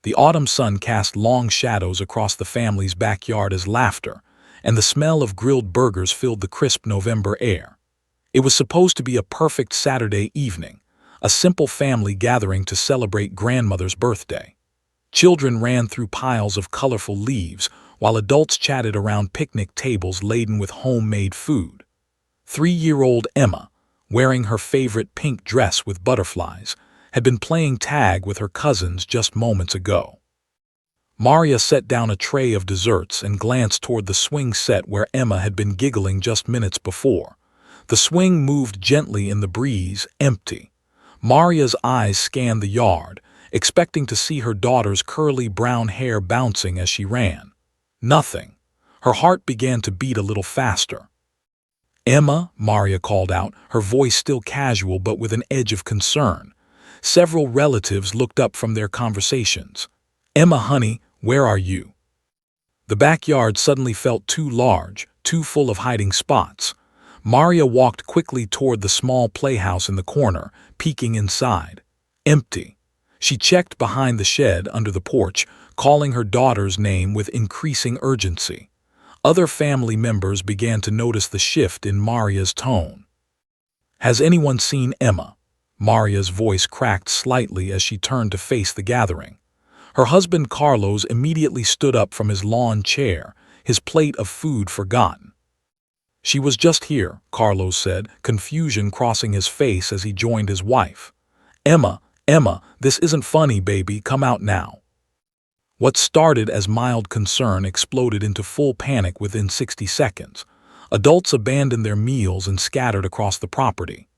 The autumn sun cast long shadows across the family's backyard as laughter, and the smell of grilled burgers filled the crisp November air. It was supposed to be a perfect Saturday evening, a simple family gathering to celebrate grandmother's birthday. Children ran through piles of colorful leaves, while adults chatted around picnic tables laden with homemade food. 3-year-old Emma, wearing her favorite pink dress with butterflies, had been playing tag with her cousins just moments ago. Maria set down a tray of desserts and glanced toward the swing set where Emma had been giggling just minutes before. The swing moved gently in the breeze, empty. Maria's eyes scanned the yard, expecting to see her daughter's curly brown hair bouncing as she ran. Nothing. Her heart began to beat a little faster. "Emma," Maria called out, her voice still casual but with an edge of concern. Several relatives looked up from their conversations. "Emma, honey, where are you?" The backyard suddenly felt too large, too full of hiding spots. Maria walked quickly toward the small playhouse in the corner, peeking inside. Empty. She checked behind the shed under the porch, calling her daughter's name with increasing urgency. Other family members began to notice the shift in Maria's tone. "Has anyone seen Emma?" Maria's voice cracked slightly as she turned to face the gathering. Her husband Carlos immediately stood up from his lawn chair, his plate of food forgotten. "She was just here," Carlos said, confusion crossing his face as he joined his wife. "Emma, Emma, this isn't funny, baby, come out now." What started as mild concern exploded into full panic within 60 seconds. Adults abandoned their meals and scattered across the property.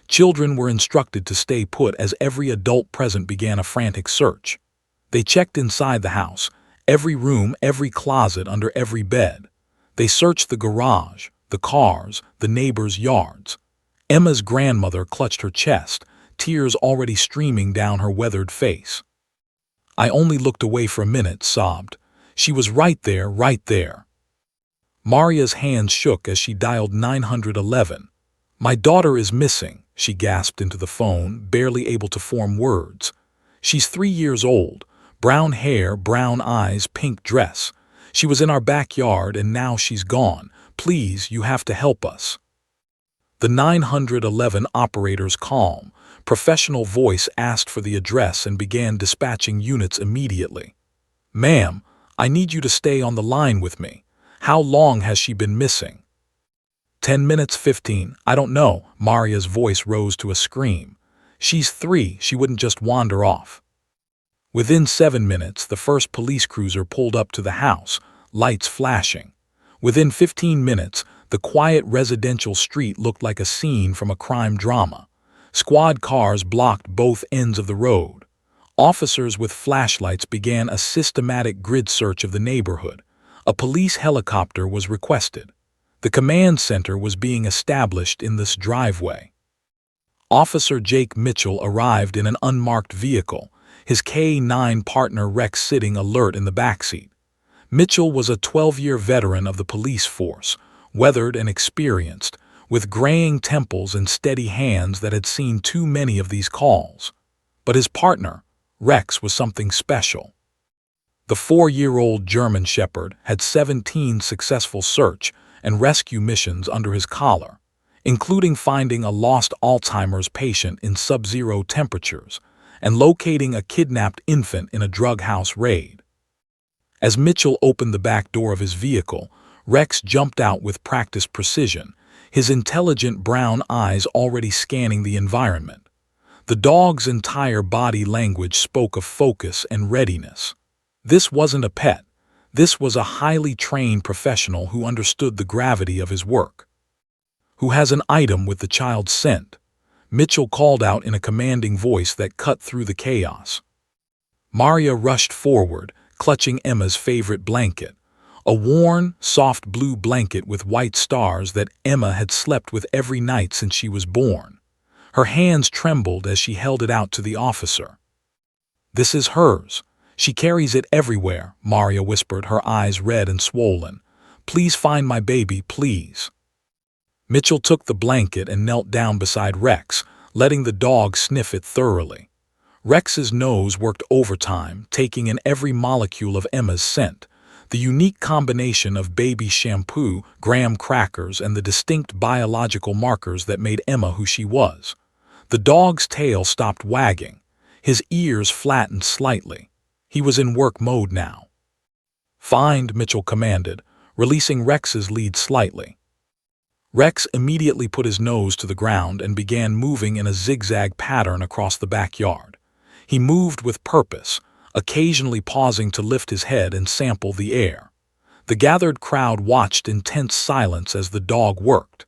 Children were instructed to stay put as every adult present began a frantic search. They checked inside the house, every room, every closet, under every bed. They searched the garage, the cars, the neighbors' yards. Emma's grandmother clutched her chest, tears already streaming down her weathered face. "I only looked away for a minute," sobbed. "She was right there, right there." Maria's hands shook as she dialed 911. "My daughter is missing," she gasped into the phone, barely able to form words. "She's 3 years old, brown hair, brown eyes, pink dress. She was in our backyard and now she's gone. Please, you have to help us." The 911 operator's calm, professional voice asked for the address and began dispatching units immediately. "Ma'am, I need you to stay on the line with me. How long has she been missing?" 10 minutes, 15, I don't know." Maria's voice rose to a scream. "She's 3, she wouldn't just wander off." Within 7 minutes, the first police cruiser pulled up to the house, lights flashing. Within 15 minutes, the quiet residential street looked like a scene from a crime drama. Squad cars blocked both ends of the road. Officers with flashlights began a systematic grid search of the neighborhood. A police helicopter was requested. The command center was being established in this driveway. Officer Jake Mitchell arrived in an unmarked vehicle, his K-9 partner Rex sitting alert in the backseat. Mitchell was a 12-year veteran of the police force, weathered and experienced, with graying temples and steady hands that had seen too many of these calls. But his partner, Rex, was something special. The 4-year-old German Shepherd had 17 successful search and rescue missions under his collar, including finding a lost Alzheimer's patient in sub-zero temperatures and locating a kidnapped infant in a drug house raid. As Mitchell opened the back door of his vehicle, Rex jumped out with practiced precision, his intelligent brown eyes already scanning the environment. The dog's entire body language spoke of focus and readiness. This wasn't a pet. This was a highly trained professional who understood the gravity of his work. "Who has an item with the child's scent?" Mitchell called out in a commanding voice that cut through the chaos. Maria rushed forward, clutching Emma's favorite blanket. A worn, soft blue blanket with white stars that Emma had slept with every night since she was born. Her hands trembled as she held it out to the officer. "This is hers. She carries it everywhere," Maria whispered, her eyes red and swollen. "Please find my baby, please." Mitchell took the blanket and knelt down beside Rex, letting the dog sniff it thoroughly. Rex's nose worked overtime, taking in every molecule of Emma's scent. The unique combination of baby shampoo, graham crackers, and the distinct biological markers that made Emma who she was. The dog's tail stopped wagging. His ears flattened slightly. He was in work mode now. "Find," Mitchell commanded, releasing Rex's lead slightly. Rex immediately put his nose to the ground and began moving in a zigzag pattern across the backyard. He moved with purpose, occasionally pausing to lift his head and sample the air. The gathered crowd watched in tense silence as the dog worked.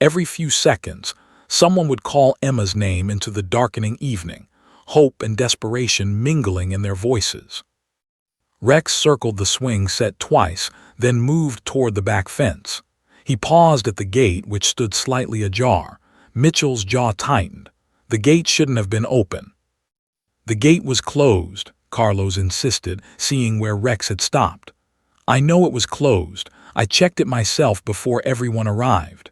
Every few seconds, someone would call Emma's name into the darkening evening, hope and desperation mingling in their voices. Rex circled the swing set twice, then moved toward the back fence. He paused at the gate, which stood slightly ajar. Mitchell's jaw tightened. The gate shouldn't have been open. "The gate was closed," Carlos insisted, seeing where Rex had stopped. "I know it was closed. I checked it myself before everyone arrived."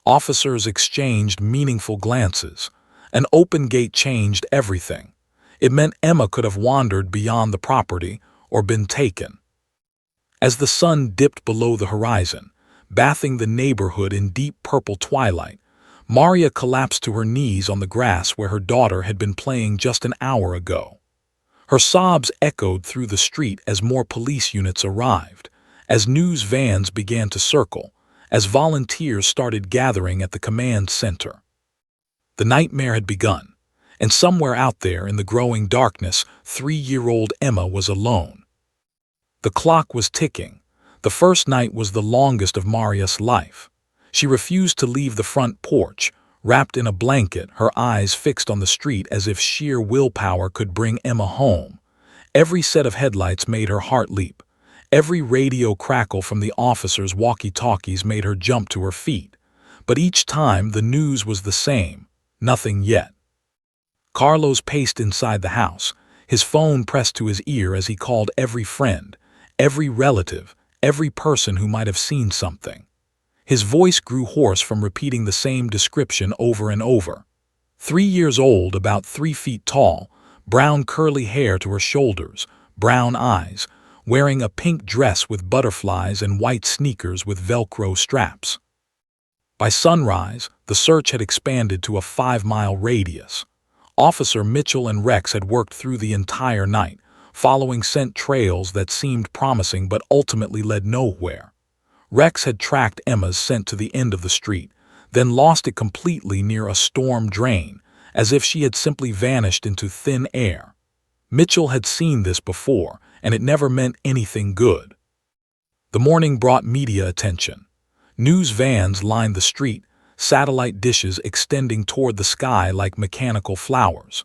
Officers exchanged meaningful glances. An open gate changed everything. It meant Emma could have wandered beyond the property or been taken. As the sun dipped below the horizon, bathing the neighborhood in deep purple twilight, Maria collapsed to her knees on the grass where her daughter had been playing just an hour ago. Her sobs echoed through the street as more police units arrived, as news vans began to circle, as volunteers started gathering at the command center. The nightmare had begun, and somewhere out there in the growing darkness, 3-year-old Emma was alone. The clock was ticking. The first night was the longest of Maria's life. She refused to leave the front porch, wrapped in a blanket, her eyes fixed on the street as if sheer willpower could bring Emma home. Every set of headlights made her heart leap. Every radio crackle from the officers' walkie-talkies made her jump to her feet. But each time the news was the same: nothing yet. Carlos paced inside the house, his phone pressed to his ear as he called every friend, every relative, every person who might have seen something. His voice grew hoarse from repeating the same description over and over. 3 years old, about 3 feet tall, brown curly hair to her shoulders, brown eyes, wearing a pink dress with butterflies and white sneakers with Velcro straps. By sunrise, the search had expanded to a 5-mile radius. Officer Mitchell and Rex had worked through the entire night, following scent trails that seemed promising but ultimately led nowhere. Rex had tracked Emma's scent to the end of the street, then lost it completely near a storm drain, as if she had simply vanished into thin air. Mitchell had seen this before, and it never meant anything good. The morning brought media attention. News vans lined the street, satellite dishes extending toward the sky like mechanical flowers.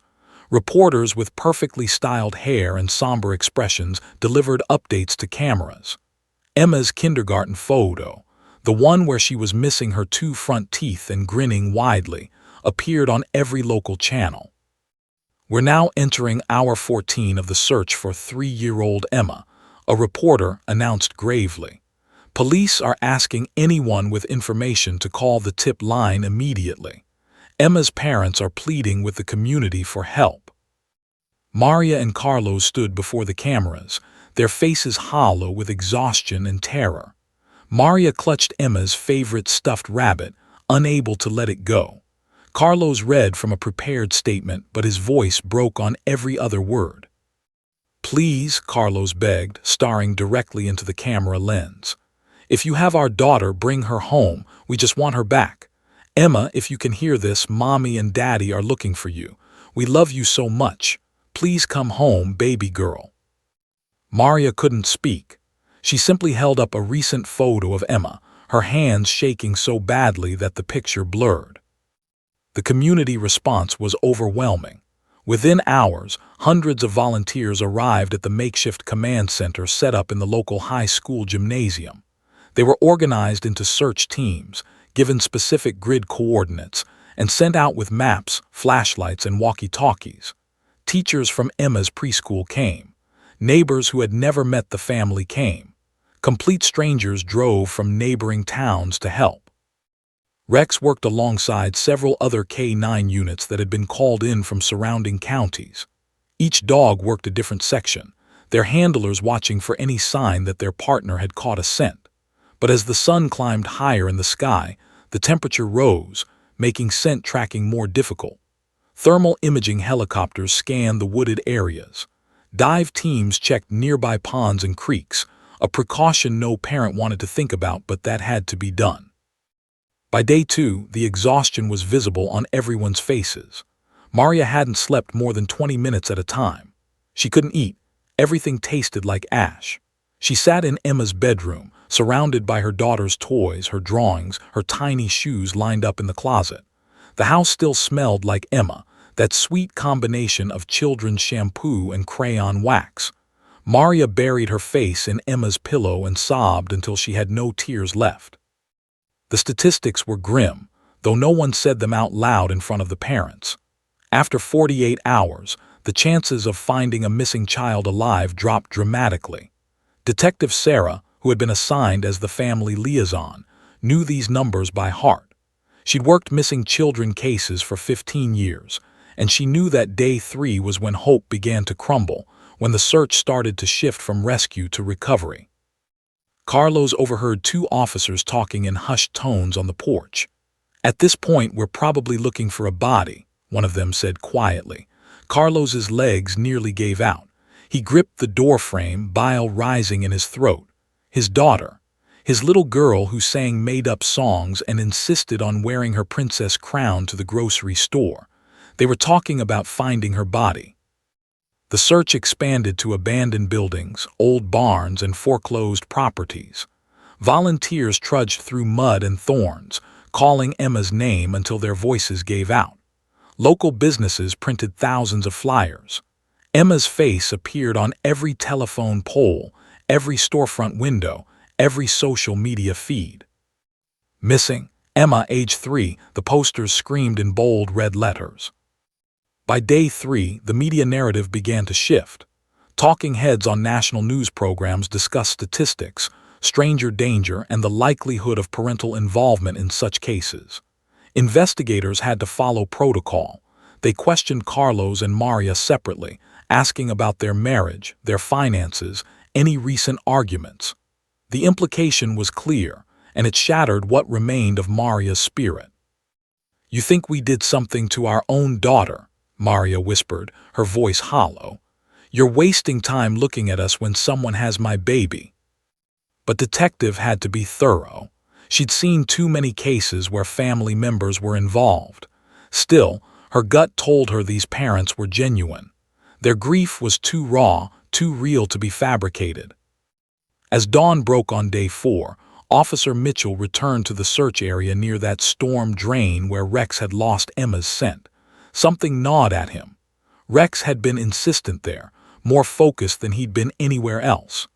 Reporters with perfectly styled hair and somber expressions delivered updates to cameras. Emma's kindergarten photo, the one where she was missing her 2 front teeth and grinning widely, appeared on every local channel. "We're now entering hour 14 of the search for 3-year-old Emma," a reporter announced gravely. "Police are asking anyone with information to call the tip line immediately. Emma's parents are pleading with the community for help." Maria and Carlos stood before the cameras, their faces hollow with exhaustion and terror. Maria clutched Emma's favorite stuffed rabbit, unable to let it go. Carlos read from a prepared statement, but his voice broke on every other word. "Please," Carlos begged, staring directly into the camera lens. "If you have our daughter, bring her home. We just want her back. Emma, if you can hear this, Mommy and Daddy are looking for you. We love you so much. Please come home, baby girl." Maria couldn't speak. She simply held up a recent photo of Emma, her hands shaking so badly that the picture blurred. The community response was overwhelming. Within hours, hundreds of volunteers arrived at the makeshift command center set up in the local high school gymnasium. They were organized into search teams, given specific grid coordinates, and sent out with maps, flashlights, and walkie-talkies. Teachers from Emma's preschool came. Neighbors who had never met the family came. Complete strangers drove from neighboring towns to help. Rex worked alongside several other K-9 units that had been called in from surrounding counties. Each dog worked a different section, their handlers watching for any sign that their partner had caught a scent. But as the sun climbed higher in the sky, the temperature rose, making scent tracking more difficult. Thermal imaging helicopters scanned the wooded areas. Dive teams checked nearby ponds and creeks, a precaution no parent wanted to think about, but that had to be done. By day 2, the exhaustion was visible on everyone's faces. Maria hadn't slept more than 20 minutes at a time. She couldn't eat. Everything tasted like ash. She sat in Emma's bedroom, surrounded by her daughter's toys, her drawings, her tiny shoes lined up in the closet. The house still smelled like Emma, that sweet combination of children's shampoo and crayon wax. Maria buried her face in Emma's pillow and sobbed until she had no tears left. The statistics were grim, though no one said them out loud in front of the parents. After 48 hours, the chances of finding a missing child alive dropped dramatically. Detective Sarah, who had been assigned as the family liaison, knew these numbers by heart. She'd worked missing children cases for 15 years, and she knew that day 3 was when hope began to crumble, when the search started to shift from rescue to recovery. Carlos overheard 2 officers talking in hushed tones on the porch. "At this point, we're probably looking for a body," one of them said quietly. Carlos's legs nearly gave out. He gripped the doorframe, bile rising in his throat. His daughter, his little girl who sang made-up songs and insisted on wearing her princess crown to the grocery store. They were talking about finding her body. The search expanded to abandoned buildings, old barns, and foreclosed properties. Volunteers trudged through mud and thorns, calling Emma's name until their voices gave out. Local businesses printed thousands of flyers. Emma's face appeared on every telephone pole, every storefront window, every social media feed. "Missing, Emma, age 3, the posters screamed in bold red letters. By day 3, the media narrative began to shift. Talking heads on national news programs discussed statistics, stranger danger, and the likelihood of parental involvement in such cases. Investigators had to follow protocol. They questioned Carlos and Maria separately, asking about their marriage, their finances, any recent arguments. The implication was clear, and it shattered what remained of Maria's spirit. "You think we did something to our own daughter," Maria whispered, her voice hollow. "You're wasting time looking at us when someone has my baby." But Detective had to be thorough. She'd seen too many cases where family members were involved. Still, her gut told her these parents were genuine. Their grief was too raw, too real to be fabricated. As dawn broke on day 4, Officer Mitchell returned to the search area near that storm drain where Rex had lost Emma's scent. Something gnawed at him. Rex had been insistent there, more focused than he'd been anywhere else.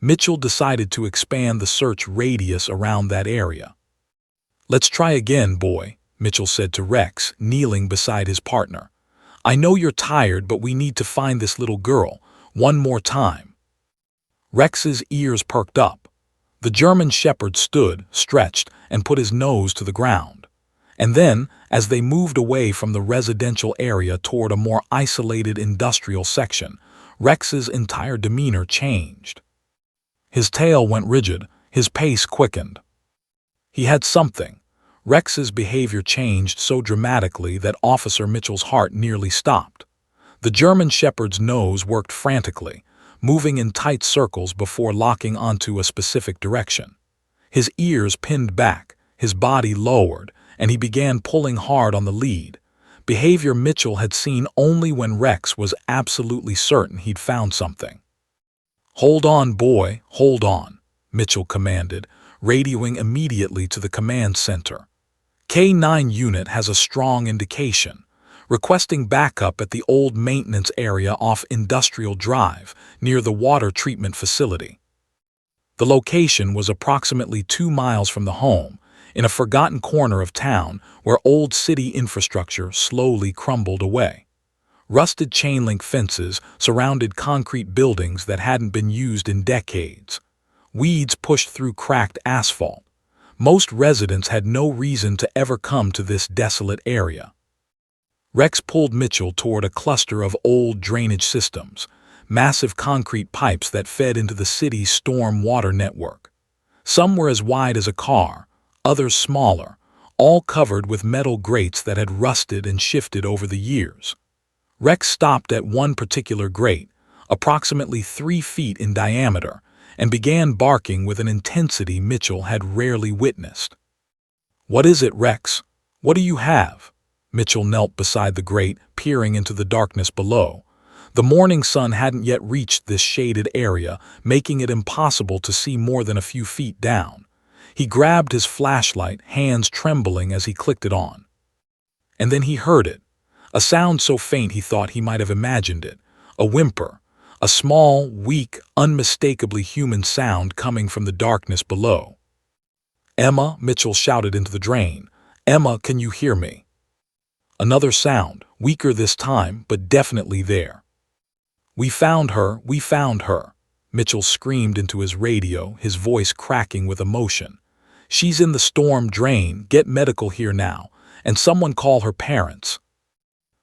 Mitchell decided to expand the search radius around that area. "Let's try again, boy," Mitchell said to Rex, kneeling beside his partner. "I know you're tired, but we need to find this little girl. One more time." Rex's ears perked up. The German shepherd stood, stretched, and put his nose to the ground. And then, as they moved away from the residential area toward a more isolated industrial section, Rex's entire demeanor changed. His tail went rigid, his pace quickened. He had something. Rex's behavior changed so dramatically that Officer Mitchell's heart nearly stopped. The German shepherd's nose worked frantically, moving in tight circles before locking onto a specific direction. His ears pinned back, his body lowered, and he began pulling hard on the lead. Behavior Mitchell had seen only when Rex was absolutely certain he'd found something. "Hold on, boy, hold on," Mitchell commanded, radioing immediately to the command center. "K-9 unit has a strong indication. Requesting backup at the old maintenance area off Industrial Drive, near the water treatment facility." The location was approximately 2 miles from the home, in a forgotten corner of town where old city infrastructure slowly crumbled away. Rusted chain-link fences surrounded concrete buildings that hadn't been used in decades. Weeds pushed through cracked asphalt. Most residents had no reason to ever come to this desolate area. Rex pulled Mitchell toward a cluster of old drainage systems, massive concrete pipes that fed into the city's storm water network. Some were as wide as a car, others smaller, all covered with metal grates that had rusted and shifted over the years. Rex stopped at one particular grate, approximately 3 feet in diameter, and began barking with an intensity Mitchell had rarely witnessed. "What is it, Rex? What do you have?" Mitchell knelt beside the grate, peering into the darkness below. The morning sun hadn't yet reached this shaded area, making it impossible to see more than a few feet down. He grabbed his flashlight, hands trembling as he clicked it on. And then he heard it, a sound so faint he thought he might have imagined it, a whimper, a small, weak, unmistakably human sound coming from the darkness below. "Emma," Mitchell shouted into the drain. "Emma, can you hear me?" Another sound, weaker this time, but definitely there. "We found her, we found her," Mitchell screamed into his radio, his voice cracking with emotion. "She's in the storm drain, get medical here now, and someone call her parents."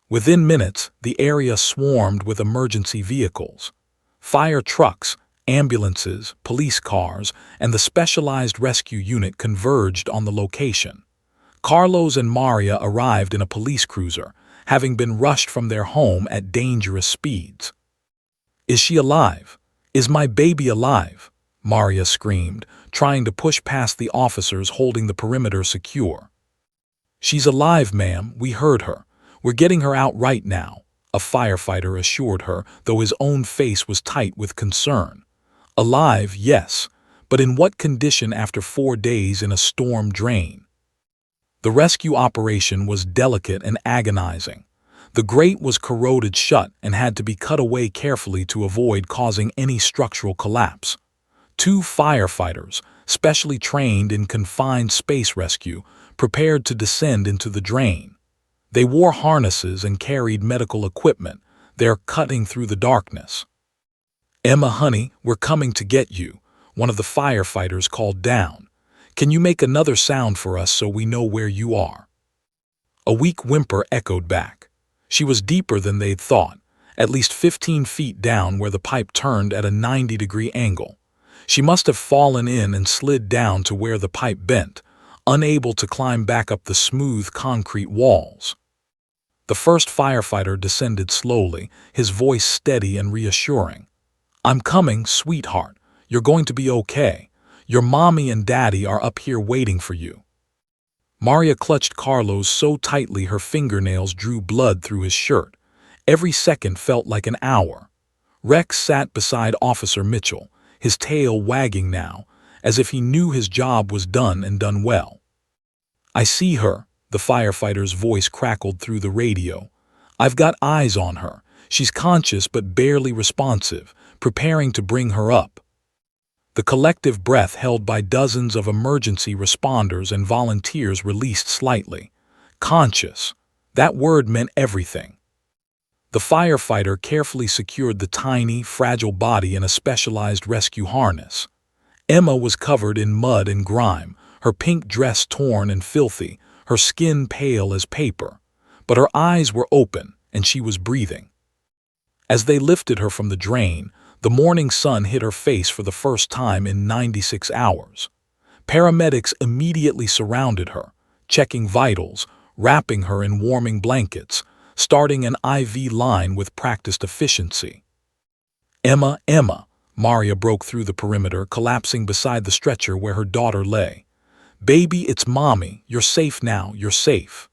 Within minutes, the area swarmed with emergency vehicles. Fire trucks, ambulances, police cars, and the specialized rescue unit converged on the location. Carlos and Maria arrived in a police cruiser, having been rushed from their home at dangerous speeds. "Is she alive? Is my baby alive?" Maria screamed, trying to push past the officers holding the perimeter secure. "She's alive, ma'am, we heard her. We're getting her out right now," a firefighter assured her, though his own face was tight with concern. "Alive, yes, but in what condition after 4 days in a storm drain?" The rescue operation was delicate and agonizing. The grate was corroded shut and had to be cut away carefully to avoid causing any structural collapse. 2 firefighters, specially trained in confined space rescue, prepared to descend into the drain. They wore harnesses and carried medical equipment, their cutting through the darkness. "Emma, honey, we're coming to get you," one of the firefighters called down. "Can you make another sound for us so we know where you are?" A weak whimper echoed back. She was deeper than they'd thought, at least 15 feet down where the pipe turned at a 90-degree angle. She must have fallen in and slid down to where the pipe bent, unable to climb back up the smooth concrete walls. The first firefighter descended slowly, his voice steady and reassuring. "I'm coming, sweetheart. You're going to be okay. Your mommy and daddy are up here waiting for you." Maria clutched Carlos so tightly her fingernails drew blood through his shirt. Every second felt like an hour. Rex sat beside Officer Mitchell, his tail wagging now, as if he knew his job was done and done well. "I see her," the firefighter's voice crackled through the radio. "I've got eyes on her. She's conscious but barely responsive, preparing to bring her up." The collective breath held by dozens of emergency responders and volunteers released slightly. Conscious. That word meant everything. The firefighter carefully secured the tiny, fragile body in a specialized rescue harness. Emma was covered in mud and grime, her pink dress torn and filthy, her skin pale as paper. But her eyes were open, and she was breathing. As they lifted her from the drain, the morning sun hit her face for the first time in 96 hours. Paramedics immediately surrounded her, checking vitals, wrapping her in warming blankets, starting an IV line with practiced efficiency. "Emma, Emma," Maria broke through the perimeter, collapsing beside the stretcher where her daughter lay. "Baby, it's Mommy. You're safe now, you're safe."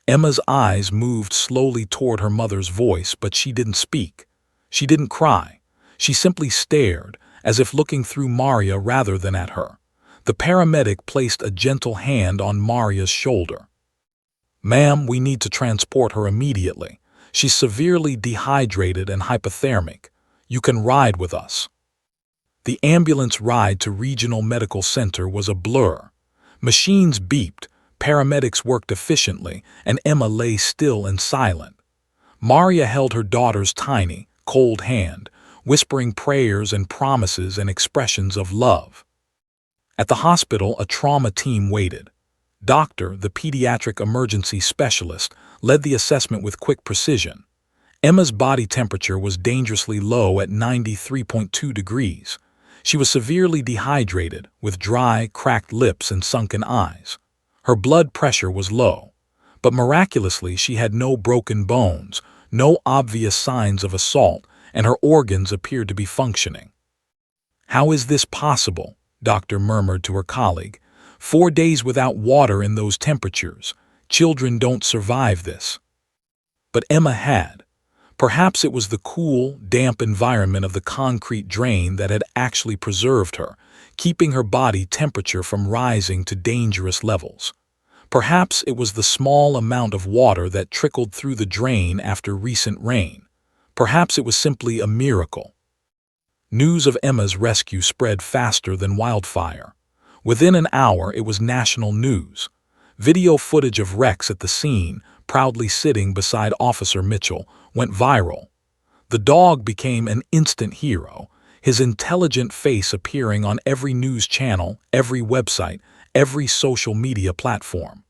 Emma's eyes moved slowly toward her mother's voice, but she didn't speak. She didn't cry. She simply stared, as if looking through Maria rather than at her. The paramedic placed a gentle hand on Maria's shoulder. "Ma'am, we need to transport her immediately. She's severely dehydrated and hypothermic. You can ride with us." The ambulance ride to Regional Medical Center was a blur. Machines beeped, paramedics worked efficiently, and Emma lay still and silent. Maria held her daughter's tiny, cold hand, whispering prayers and promises and expressions of love. At the hospital, a trauma team waited. Doctor, the pediatric emergency specialist, led the assessment with quick precision. Emma's body temperature was dangerously low at 93.2 degrees. She was severely dehydrated, with dry, cracked lips and sunken eyes. Her blood pressure was low, but miraculously she had no broken bones, no obvious signs of assault, and her organs appeared to be functioning. "How is this possible?" Doctor murmured to her colleague. "4 days without water in those temperatures. Children don't survive this." But Emma had. Perhaps it was the cool, damp environment of the concrete drain that had actually preserved her, keeping her body temperature from rising to dangerous levels. Perhaps it was the small amount of water that trickled through the drain after recent rain. Perhaps it was simply a miracle. News of Emma's rescue spread faster than wildfire. Within an hour, it was national news. Video footage of Rex at the scene, proudly sitting beside Officer Mitchell, went viral. The dog became an instant hero, his intelligent face appearing on every news channel, every website, every social media platform.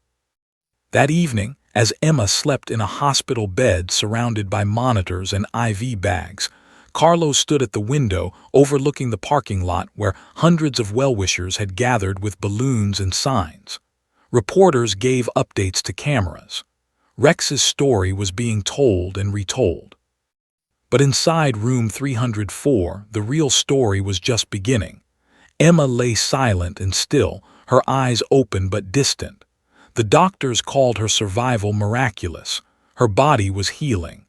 That evening, as Emma slept in a hospital bed surrounded by monitors and IV bags, Carlos stood at the window overlooking the parking lot where hundreds of well-wishers had gathered with balloons and signs. Reporters gave updates to cameras. Rex's story was being told and retold. But inside room 304, the real story was just beginning. Emma lay silent and still, her eyes open but distant. The doctors called her survival miraculous. Her body was healing.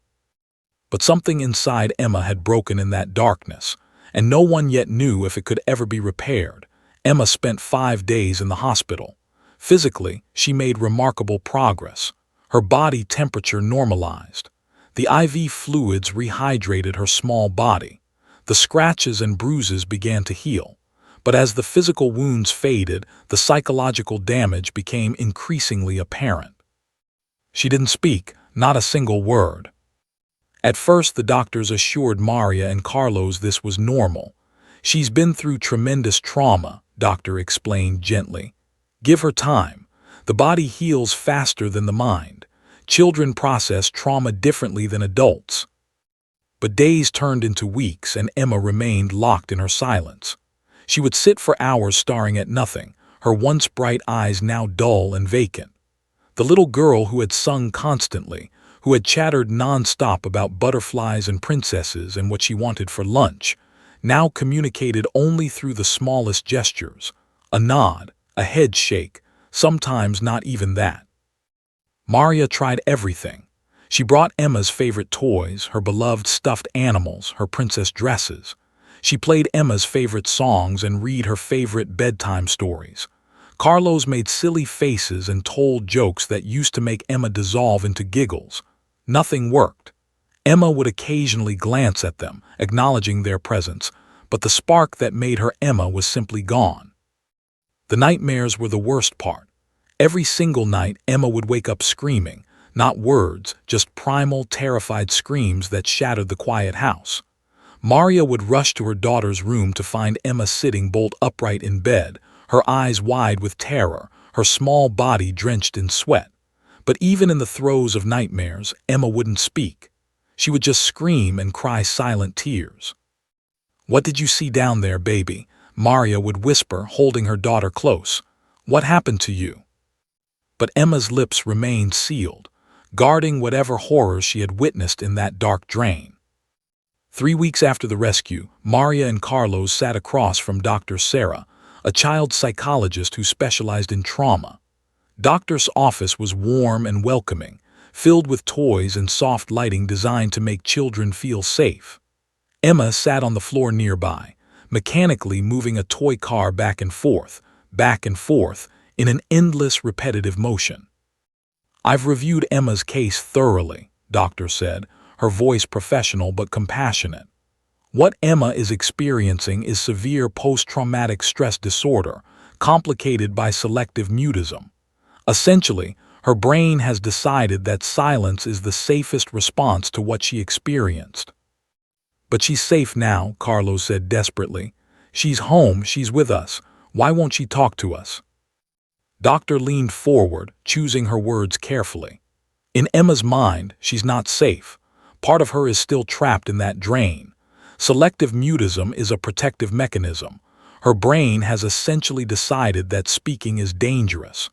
But something inside Emma had broken in that darkness, and no one yet knew if it could ever be repaired. Emma spent 5 days in the hospital. Physically, she made remarkable progress. Her body temperature normalized. The IV fluids rehydrated her small body. The scratches and bruises began to heal. But as the physical wounds faded, the psychological damage became increasingly apparent. She didn't speak, not a single word. At first, the doctors assured Maria and Carlos this was normal. "She's been through tremendous trauma," Doctor explained gently. "Give her time. The body heals faster than the mind. Children process trauma differently than adults." But days turned into weeks, and Emma remained locked in her silence. She would sit for hours staring at nothing, her once bright eyes now dull and vacant. The little girl who had sung constantly, who had chattered non-stop about butterflies and princesses and what she wanted for lunch, now communicated only through the smallest gestures, a nod, a head shake, sometimes not even that. Maria tried everything. She brought Emma's favorite toys, her beloved stuffed animals, her princess dresses. She played Emma's favorite songs and read her favorite bedtime stories. Carlos made silly faces and told jokes that used to make Emma dissolve into giggles. Nothing worked. Emma would occasionally glance at them, acknowledging their presence, but the spark that made her Emma was simply gone. The nightmares were the worst part. Every single night, Emma would wake up screaming, not words, just primal, terrified screams that shattered the quiet house. Maria would rush to her daughter's room to find Emma sitting bolt upright in bed, her eyes wide with terror, her small body drenched in sweat. But even in the throes of nightmares, Emma wouldn't speak. She would just scream and cry silent tears. "What did you see down there, baby?" Maria would whisper, holding her daughter close. "What happened to you?" But Emma's lips remained sealed, guarding whatever horrors she had witnessed in that dark drain. 3 weeks after the rescue, Maria and Carlos sat across from Dr. Sarah, a child psychologist who specialized in trauma. Doctor's office was warm and welcoming, filled with toys and soft lighting designed to make children feel safe. Emma sat on the floor nearby, mechanically moving a toy car back and forth, in an endless repetitive motion. "I've reviewed Emma's case thoroughly," Doctor said, her voice professional but compassionate. "What Emma is experiencing is severe post-traumatic stress disorder, complicated by selective mutism. Essentially, her brain has decided that silence is the safest response to what she experienced." "But she's safe now," Carlos said desperately. "She's home, she's with us. Why won't she talk to us? Doctor leaned forward, choosing her words carefully. In Emma's mind, she's not safe. Part of her is still trapped in that drain. Selective mutism is a protective mechanism. Her brain has essentially decided that speaking is dangerous.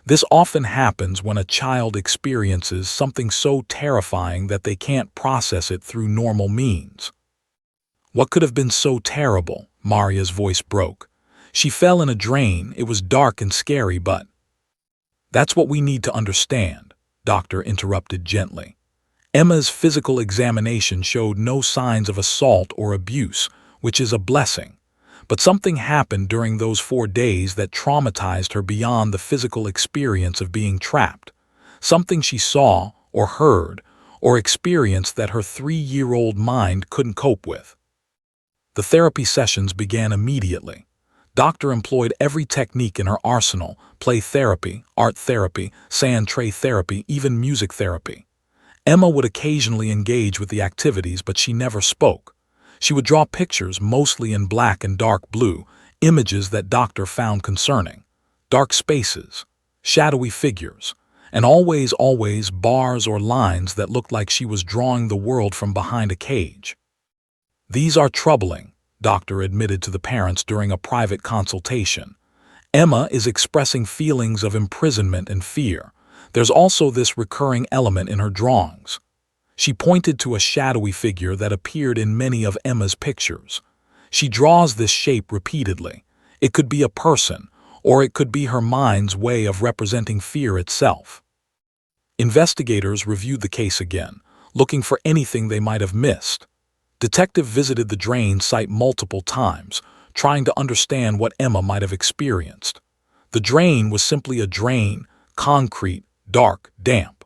This often happens when a child experiences something so terrifying that they can't process it through normal means. What could have been so terrible? Maria's voice broke. She fell in a drain. It was dark and scary, but... That's what we need to understand, Doctor interrupted gently. Emma's physical examination showed no signs of assault or abuse, which is a blessing. But something happened during those 4 days that traumatized her beyond the physical experience of being trapped. Something she saw, or heard, or experienced that her 3-year-old mind couldn't cope with. The therapy sessions began immediately. Doctor employed every technique in her arsenal: play therapy, art therapy, sand tray therapy, even music therapy. Emma would occasionally engage with the activities, but she never spoke. She would draw pictures, mostly in black and dark blue, images that Doctor found concerning. Dark spaces, shadowy figures, and always bars or lines that looked like she was drawing the world from behind a cage. These are troubling, Doctor admitted to the parents during a private consultation. Emma is expressing feelings of imprisonment and fear. There's also this recurring element in her drawings. She pointed to a shadowy figure that appeared in many of Emma's pictures. She draws this shape repeatedly. It could be a person, or it could be her mind's way of representing fear itself. Investigators reviewed the case again, looking for anything they might have missed. Detective visited the drain site multiple times, trying to understand what Emma might have experienced. The drain was simply a drain, concrete, dark, damp.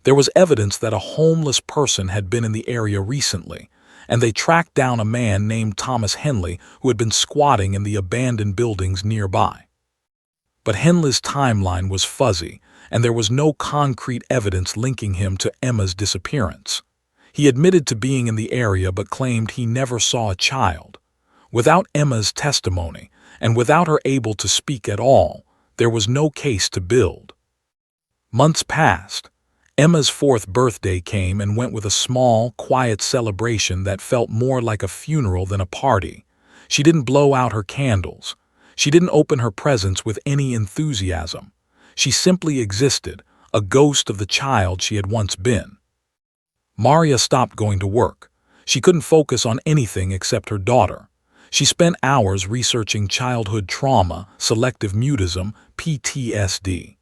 There was evidence that a homeless person had been in the area recently, and they tracked down a man named Thomas Henley who had been squatting in the abandoned buildings nearby. But Henley's timeline was fuzzy, and there was no concrete evidence linking him to Emma's disappearance. He admitted to being in the area but claimed he never saw a child. Without Emma's testimony, and without her able to speak at all, there was no case to build. Months passed. Emma's 4th birthday came and went with a small, quiet celebration that felt more like a funeral than a party. She didn't blow out her candles. She didn't open her presents with any enthusiasm. She simply existed, a ghost of the child she had once been. Maria stopped going to work. She couldn't focus on anything except her daughter. She spent hours researching childhood trauma, selective mutism, PTSD.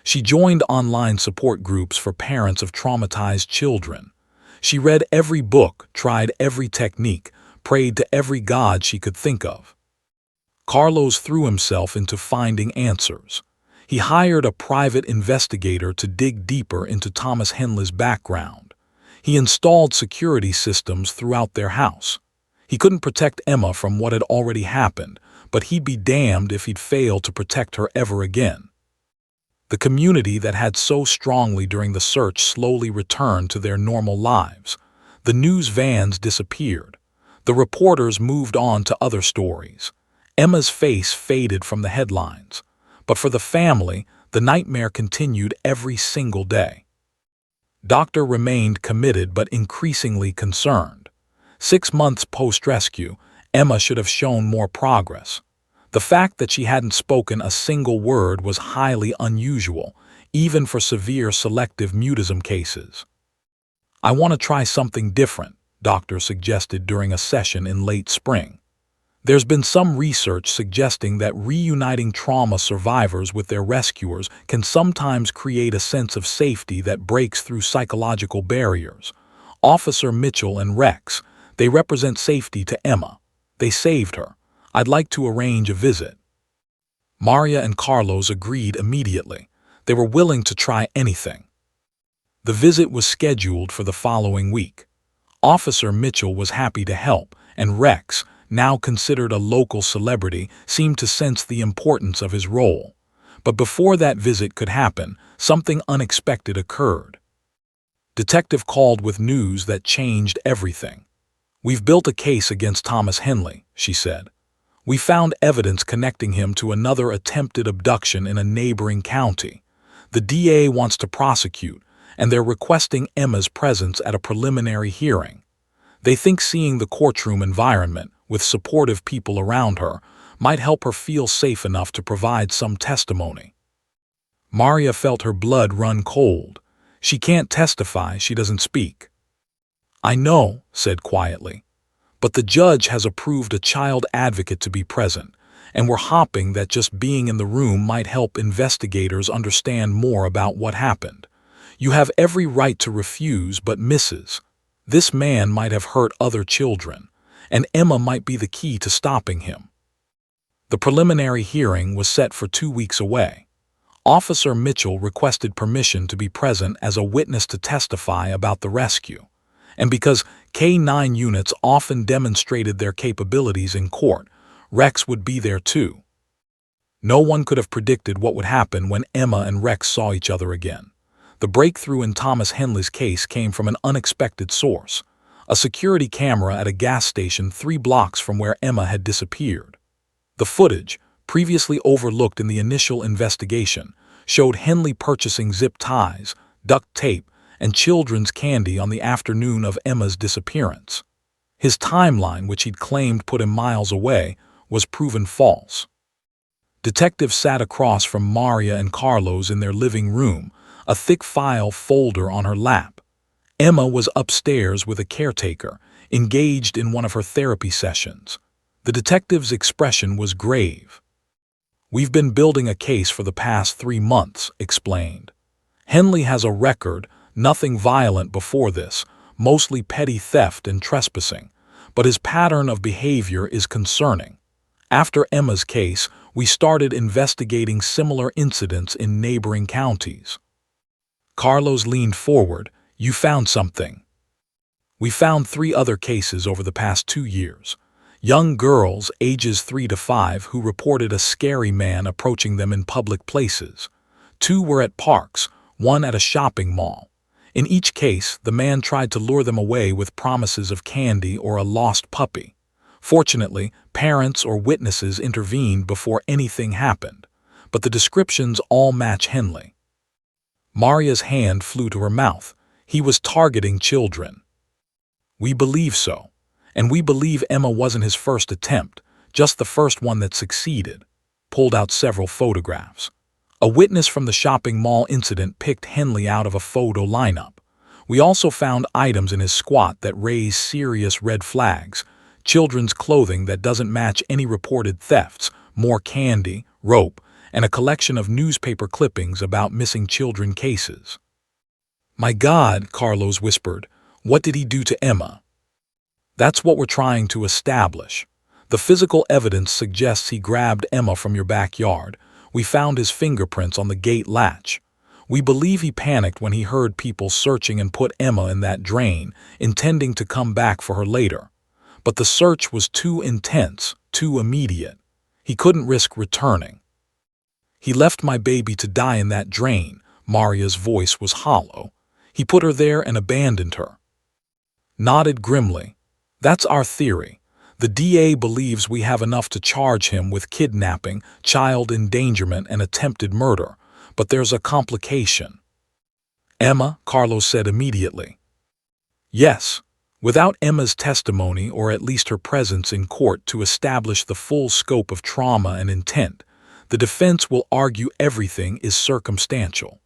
She joined online support groups for parents of traumatized children. She read every book, tried every technique, prayed to every god she could think of. Carlos threw himself into finding answers. He hired a private investigator to dig deeper into Thomas Henley's background. He installed security systems throughout their house. He couldn't protect Emma from what had already happened, but he'd be damned if he'd fail to protect her ever again. The community that had so strongly during the search slowly returned to their normal lives. The news vans disappeared. The reporters moved on to other stories. Emma's face faded from the headlines. But for the family, the nightmare continued every single day. Doctor remained committed but increasingly concerned. 6 months post-rescue, Emma should have shown more progress. The fact that she hadn't spoken a single word was highly unusual, even for severe selective mutism cases. "I want to try something different," Doctor suggested during a session in late spring. There's been some research suggesting that reuniting trauma survivors with their rescuers can sometimes create a sense of safety that breaks through psychological barriers. Officer Mitchell and Rex, they represent safety to Emma. They saved her. I'd like to arrange a visit. Maria and Carlos agreed immediately. They were willing to try anything. The visit was scheduled for the following week. Officer Mitchell was happy to help, and Rex, now considered a local celebrity, seemed to sense the importance of his role. But before that visit could happen, something unexpected occurred. Detective called with news that changed everything. "We've built a case against Thomas Henley," she said. We found evidence connecting him to another attempted abduction in a neighboring county. The DA wants to prosecute, and they're requesting Emma's presence at a preliminary hearing. They think seeing the courtroom environment, with supportive people around her, might help her feel safe enough to provide some testimony. Maria felt her blood run cold. She can't testify, she doesn't speak. I know, said quietly, but the judge has approved a child advocate to be present, and we're hoping that just being in the room might help investigators understand more about what happened. You have every right to refuse, but Mrs. This man might have hurt other children, and Emma might be the key to stopping him. The preliminary hearing was set for 2 weeks away. Officer Mitchell requested permission to be present as a witness to testify about the rescue, and because K-9 units often demonstrated their capabilities in court, Rex would be there too. No one could have predicted what would happen when Emma and Rex saw each other again. The breakthrough in Thomas Henley's case came from an unexpected source, a security camera at a gas station 3 blocks from where Emma had disappeared. The footage, previously overlooked in the initial investigation, showed Henley purchasing zip ties, duct tape, and children's candy on the afternoon of Emma's disappearance. His timeline, which he'd claimed put him miles away, was proven false. Detectives sat across from Maria and Carlos in their living room, a thick file folder on her lap. Emma was upstairs with a caretaker, engaged in one of her therapy sessions. The detective's expression was grave. We've been building a case for the past 3 months, explained. Henley has a record, nothing violent before this, mostly petty theft and trespassing, but his pattern of behavior is concerning. After Emma's case, we started investigating similar incidents in neighboring counties. Carlos leaned forward. You found something. We found 3 other cases over the past 2 years. Young girls, ages 3 to 5, who reported a scary man approaching them in public places. 2 were at parks, 1 at a shopping mall. In each case, the man tried to lure them away with promises of candy or a lost puppy. Fortunately, parents or witnesses intervened before anything happened, but the descriptions all match Henley. Maria's hand flew to her mouth. He was targeting children. We believe so. And we believe Emma wasn't his first attempt, just the first one that succeeded. Pulled out several photographs. A witness from the shopping mall incident picked Henley out of a photo lineup. We also found items in his squat that raised serious red flags. Children's clothing that doesn't match any reported thefts, more candy, rope, and a collection of newspaper clippings about missing children cases. My God, Carlos whispered, what did he do to Emma? That's what we're trying to establish. The physical evidence suggests he grabbed Emma from your backyard. We found his fingerprints on the gate latch. We believe he panicked when he heard people searching and put Emma in that drain, intending to come back for her later. But the search was too intense, too immediate. He couldn't risk returning. He left my baby to die in that drain. Maria's voice was hollow. He put her there and abandoned her. Nodded grimly. That's our theory. The DA believes we have enough to charge him with kidnapping, child endangerment, and attempted murder, but there's a complication. Emma, Carlos said immediately. Yes, without Emma's testimony or at least her presence in court to establish the full scope of trauma and intent, the defense will argue everything is circumstantial.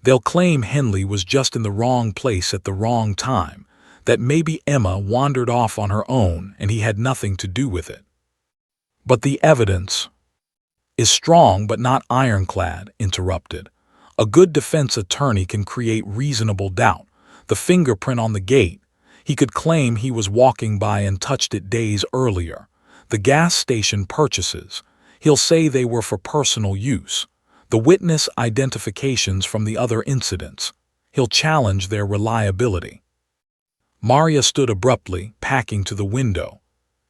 They'll claim Henley was just in the wrong place at the wrong time, that maybe Emma wandered off on her own and he had nothing to do with it. But the evidence is strong but not ironclad, interrupted. A good defense attorney can create reasonable doubt. The fingerprint on the gate. He could claim he was walking by and touched it days earlier. The gas station purchases. He'll say they were for personal use. The witness identifications from the other incidents. He'll challenge their reliability. Maria stood abruptly, packing to the window.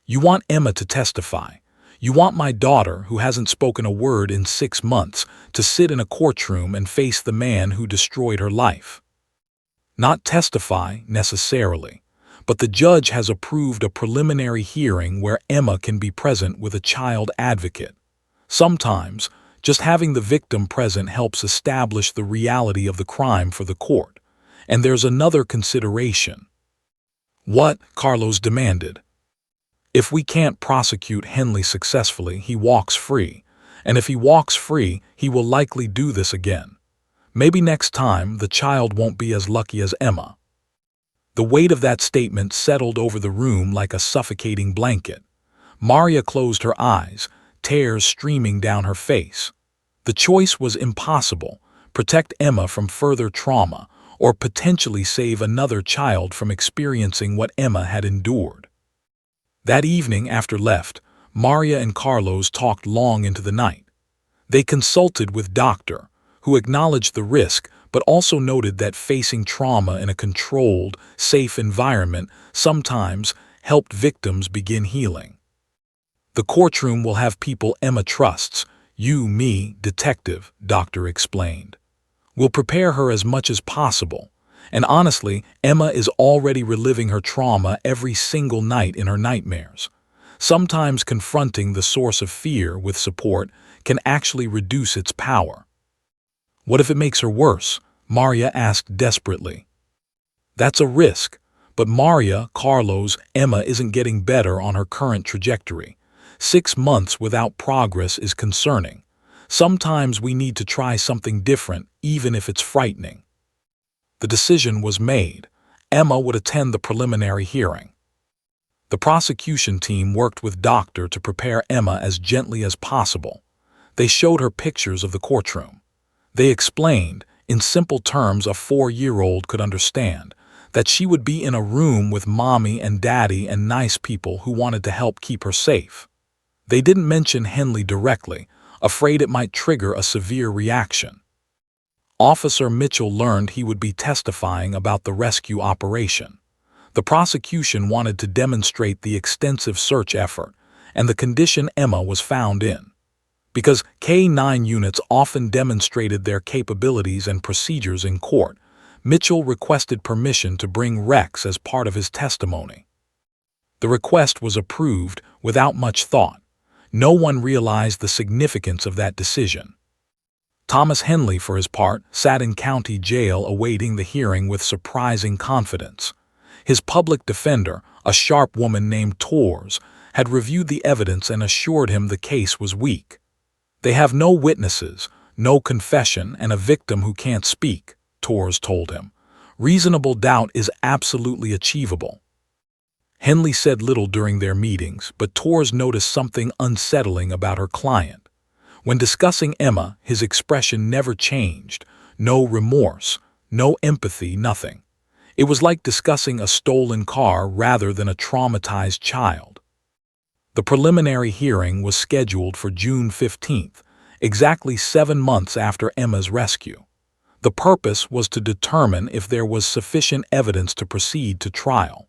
You want Emma to testify. You want my daughter, who hasn't spoken a word in 6 months, to sit in a courtroom and face the man who destroyed her life. Not testify, necessarily, but the judge has approved a preliminary hearing where Emma can be present with a child advocate. Sometimes, just having the victim present helps establish the reality of the crime for the court. And there's another consideration. What? Carlos demanded. If we can't prosecute Henley successfully, he walks free. And if he walks free, he will likely do this again. Maybe next time the child won't be as lucky as Emma. The weight of that statement settled over the room like a suffocating blanket. Maria closed her eyes, tears streaming down her face. The choice was impossible: protect Emma from further trauma, or potentially save another child from experiencing what Emma had endured. That evening after left, Maria and Carlos talked long into the night. They consulted with Doctor, who acknowledged the risk but also noted that facing trauma in a controlled, safe environment sometimes helped victims begin healing. The courtroom will have people Emma trusts. You, me, detective, Doctor explained. We'll prepare her as much as possible. And honestly, Emma is already reliving her trauma every single night in her nightmares. Sometimes confronting the source of fear with support can actually reduce its power. What if it makes her worse? Maria asked desperately. That's a risk, but Maria, Carlos, Emma isn't getting better on her current trajectory. 6 months without progress is concerning. Sometimes we need to try something different, even if it's frightening. The decision was made. Emma would attend the preliminary hearing. The prosecution team worked with Doctor to prepare Emma as gently as possible. They showed her pictures of the courtroom. They explained, in simple terms a 4-year-old could understand, that she would be in a room with mommy and daddy and nice people who wanted to help keep her safe. They didn't mention Henley directly, afraid it might trigger a severe reaction. Officer Mitchell learned he would be testifying about the rescue operation. The prosecution wanted to demonstrate the extensive search effort and the condition Emma was found in. Because K-9 units often demonstrated their capabilities and procedures in court, Mitchell requested permission to bring Rex as part of his testimony. The request was approved without much thought. No one realized the significance of that decision. Thomas Henley, for his part, sat in county jail awaiting the hearing with surprising confidence. His public defender, a sharp woman named Torres, had reviewed the evidence and assured him the case was weak. They have no witnesses, no confession, and a victim who can't speak, Torres told him. Reasonable doubt is absolutely achievable. Henley said little during their meetings, but Torres noticed something unsettling about her client. When discussing Emma, his expression never changed. No remorse, no empathy, nothing. It was like discussing a stolen car rather than a traumatized child. The preliminary hearing was scheduled for June 15th, exactly 7 months after Emma's rescue. The purpose was to determine if there was sufficient evidence to proceed to trial.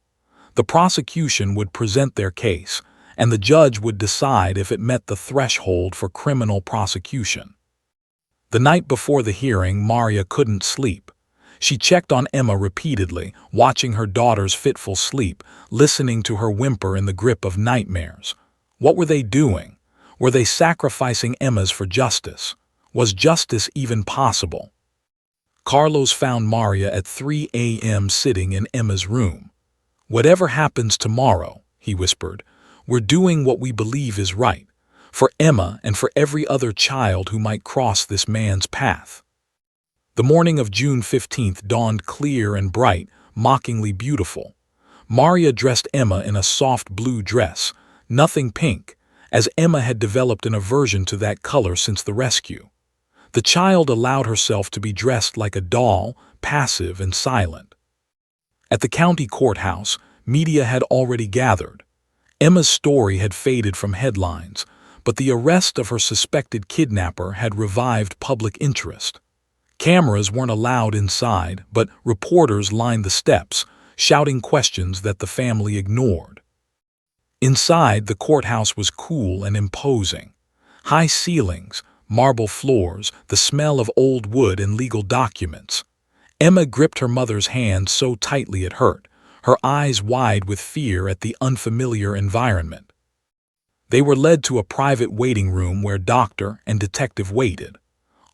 The prosecution would present their case, and the judge would decide if it met the threshold for criminal prosecution. The night before the hearing, Maria couldn't sleep. She checked on Emma repeatedly, watching her daughter's fitful sleep, listening to her whimper in the grip of nightmares. What were they doing? Were they sacrificing Emma's for justice? Was justice even possible? Carlos found Maria at 3 a.m. sitting in Emma's room. "Whatever happens tomorrow," he whispered, "we're doing what we believe is right, for Emma and for every other child who might cross this man's path." The morning of June 15th dawned clear and bright, mockingly beautiful. Maria dressed Emma in a soft blue dress, nothing pink, as Emma had developed an aversion to that color since the rescue. The child allowed herself to be dressed like a doll, passive and silent. At the county courthouse, media had already gathered. Emma's story had faded from headlines, but the arrest of her suspected kidnapper had revived public interest. Cameras weren't allowed inside, but reporters lined the steps, shouting questions that the family ignored. Inside, the courthouse was cool and imposing. High ceilings, marble floors, the smell of old wood and legal documents. Emma gripped her mother's hand so tightly it hurt, her eyes wide with fear at the unfamiliar environment. They were led to a private waiting room where doctor and detective waited.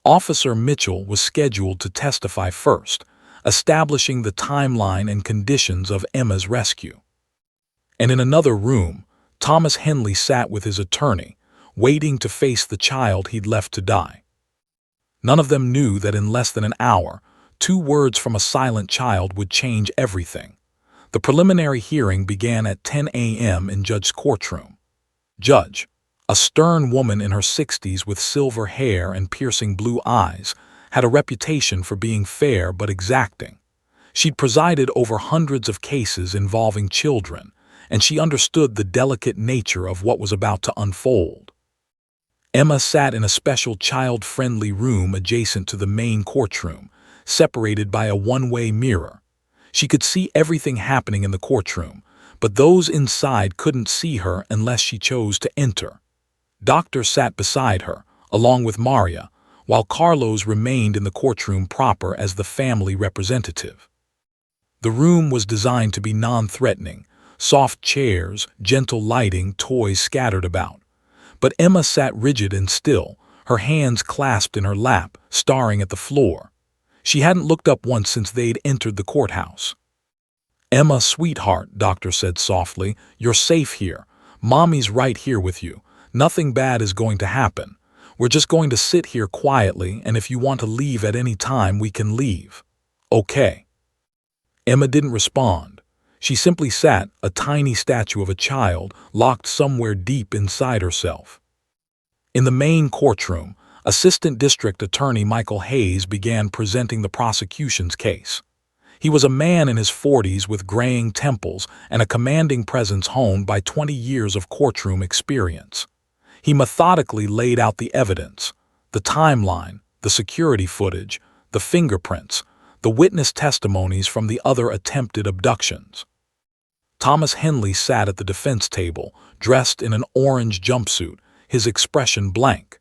Officer Mitchell was scheduled to testify first, establishing the timeline and conditions of Emma's rescue. And in another room, Thomas Henley sat with his attorney, waiting to face the child he'd left to die. None of them knew that in less than an hour, 2 words from a silent child would change everything. The preliminary hearing began at 10 a.m. in Judge's courtroom. Judge, a stern woman in her 60s with silver hair and piercing blue eyes, had a reputation for being fair but exacting. She'd presided over hundreds of cases involving children, and she understood the delicate nature of what was about to unfold. Emma sat in a special child-friendly room adjacent to the main courtroom, separated by a one-way mirror. She could see everything happening in the courtroom, but those inside couldn't see her unless she chose to enter. Doctor sat beside her, along with Maria, while Carlos remained in the courtroom proper as the family representative. The room was designed to be non-threatening, soft chairs, gentle lighting, toys scattered about. But Emma sat rigid and still, her hands clasped in her lap, staring at the floor. She hadn't looked up once since they'd entered the courthouse. "Emma, sweetheart," Doctor said softly, "you're safe here. Mommy's right here with you. Nothing bad is going to happen. We're just going to sit here quietly, and if you want to leave at any time, we can leave. Okay?" Emma didn't respond. She simply sat, a tiny statue of a child, locked somewhere deep inside herself. In the main courtroom, Assistant District Attorney Michael Hayes began presenting the prosecution's case. He was a man in his 40s with graying temples and a commanding presence honed by 20 years of courtroom experience. He methodically laid out the evidence, the timeline, the security footage, the fingerprints, the witness testimonies from the other attempted abductions. Thomas Henley sat at the defense table, dressed in an orange jumpsuit, his expression blank.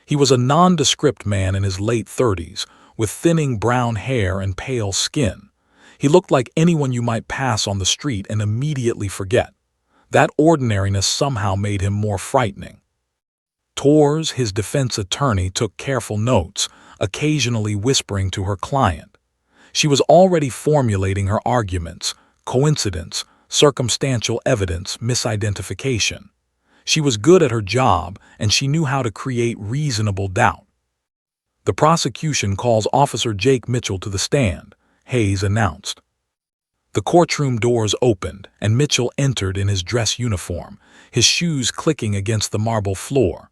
He was a nondescript man in his late 30s, with thinning brown hair and pale skin. He looked like anyone you might pass on the street and immediately forget. That ordinariness somehow made him more frightening. Torres, his defense attorney, took careful notes, occasionally whispering to her client. She was already formulating her arguments: coincidence, circumstantial evidence, misidentification. She was good at her job, and she knew how to create reasonable doubt. "The prosecution calls Officer Jake Mitchell to the stand," Hayes announced. The courtroom doors opened, and Mitchell entered in his dress uniform, his shoes clicking against the marble floor.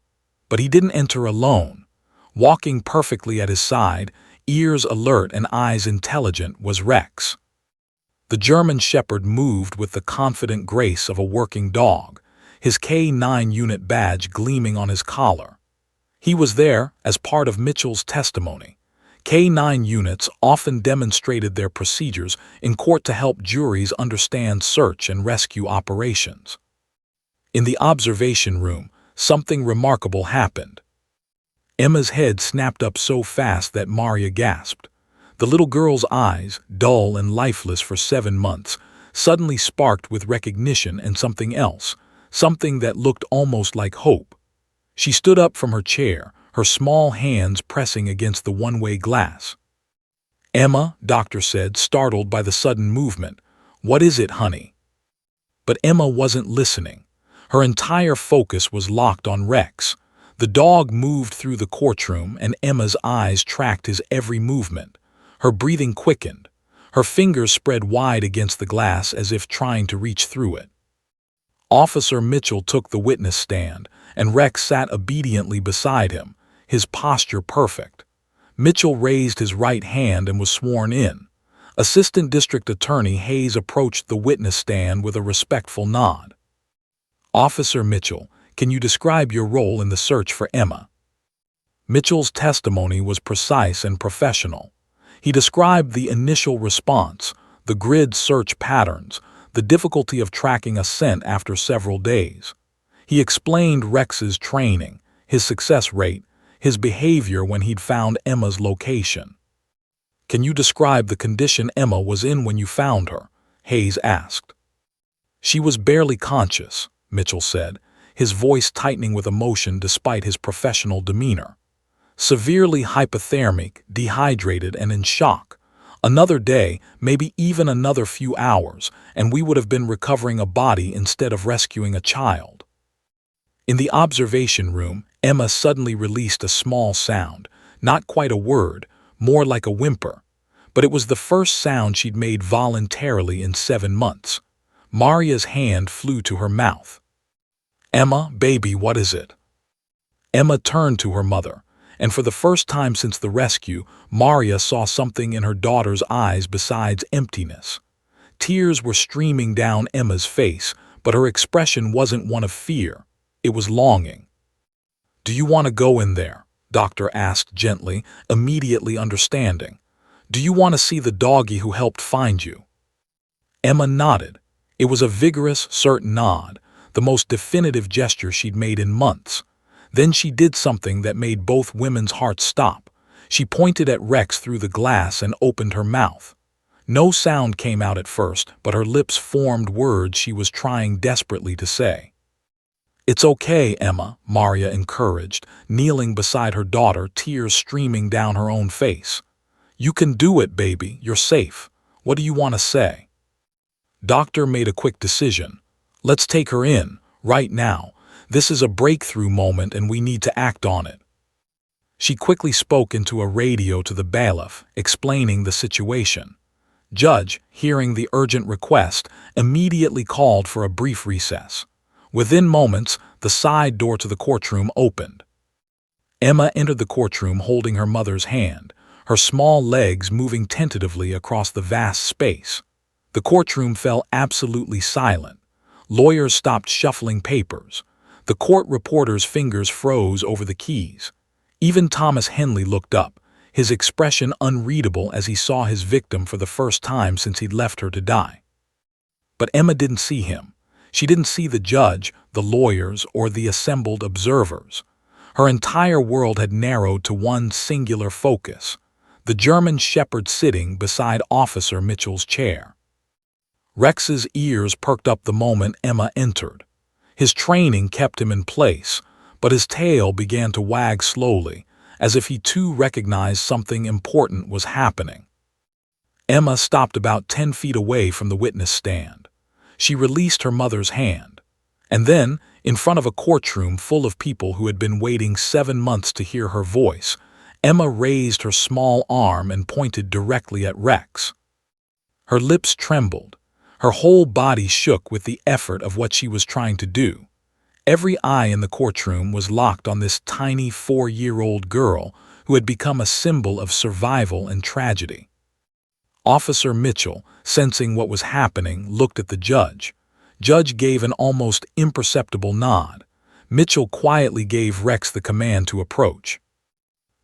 But he didn't enter alone. Walking perfectly at his side, ears alert and eyes intelligent, was Rex. The German Shepherd moved with the confident grace of a working dog, his K9 unit badge gleaming on his collar. He was there as part of Mitchell's testimony. K9 units often demonstrated their procedures in court to help juries understand search and rescue operations. In the observation room, something remarkable happened. Emma's head snapped up so fast that Maria gasped. The little girl's eyes, dull and lifeless for 7 months, suddenly sparked with recognition and something else, something that looked almost like hope. She stood up from her chair, her small hands pressing against the one-way glass. "Emma," Doctor said, startled by the sudden movement. "What is it, honey?" But Emma wasn't listening. Her entire focus was locked on Rex. The dog moved through the courtroom, and Emma's eyes tracked his every movement. Her breathing quickened. Her fingers spread wide against the glass as if trying to reach through it. Officer Mitchell took the witness stand, and Rex sat obediently beside him, his posture perfect. Mitchell raised his right hand and was sworn in. Assistant District Attorney Hayes approached the witness stand with a respectful nod. "Officer Mitchell, can you describe your role in the search for Emma?" Mitchell's testimony was precise and professional. He described the initial response, the grid search patterns, the difficulty of tracking a scent after several days. He explained Rex's training, his success rate, his behavior when he'd found Emma's location. "Can you describe the condition Emma was in when you found her?" Hayes asked. She was barely conscious, Mitchell said, his voice tightening with emotion despite his professional demeanor. Severely hypothermic, dehydrated, and in shock. Another day, maybe even another few hours, and we would have been recovering a body instead of rescuing a child. In the observation room, Emma suddenly released a small sound, not quite a word, more like a whimper. But it was the first sound she'd made voluntarily in 7 months. Maria's hand flew to her mouth. "Emma, baby, what is it?" Emma turned to her mother, and for the first time since the rescue, Maria saw something in her daughter's eyes besides emptiness. Tears were streaming down Emma's face, but her expression wasn't one of fear. It was longing. "Do you want to go in there?" Doctor asked gently, immediately understanding. "Do you want to see the doggy who helped find you?" Emma nodded. It was a vigorous, certain nod, the most definitive gesture she'd made in months. Then she did something that made both women's hearts stop. She pointed at Rex through the glass and opened her mouth. No sound came out at first, but her lips formed words she was trying desperately to say. "It's okay, Emma," Maria encouraged, kneeling beside her daughter, tears streaming down her own face. "You can do it, baby. You're safe. What do you want to say?" Doctor made a quick decision. "Let's take her in, right now. This is a breakthrough moment and we need to act on it." She quickly spoke into a radio to the bailiff, explaining the situation. Judge, hearing the urgent request, immediately called for a brief recess. Within moments, the side door to the courtroom opened. Emma entered the courtroom holding her mother's hand, her small legs moving tentatively across the vast space. The courtroom fell absolutely silent. Lawyers stopped shuffling papers. The court reporter's fingers froze over the keys. Even Thomas Henley looked up, his expression unreadable as he saw his victim for the first time since he'd left her to die. But Emma didn't see him. She didn't see the judge, the lawyers, or the assembled observers. Her entire world had narrowed to one singular focus: the German shepherd sitting beside Officer Mitchell's chair. Rex's ears perked up the moment Emma entered. His training kept him in place, but his tail began to wag slowly, as if he too recognized something important was happening. Emma stopped about 10 feet away from the witness stand. She released her mother's hand. And then, in front of a courtroom full of people who had been waiting 7 months to hear her voice, Emma raised her small arm and pointed directly at Rex. Her lips trembled. Her whole body shook with the effort of what she was trying to do. Every eye in the courtroom was locked on this tiny 4-year-old girl who had become a symbol of survival and tragedy. Officer Mitchell, sensing what was happening, looked at the judge. Judge gave an almost imperceptible nod. Mitchell quietly gave Rex the command to approach.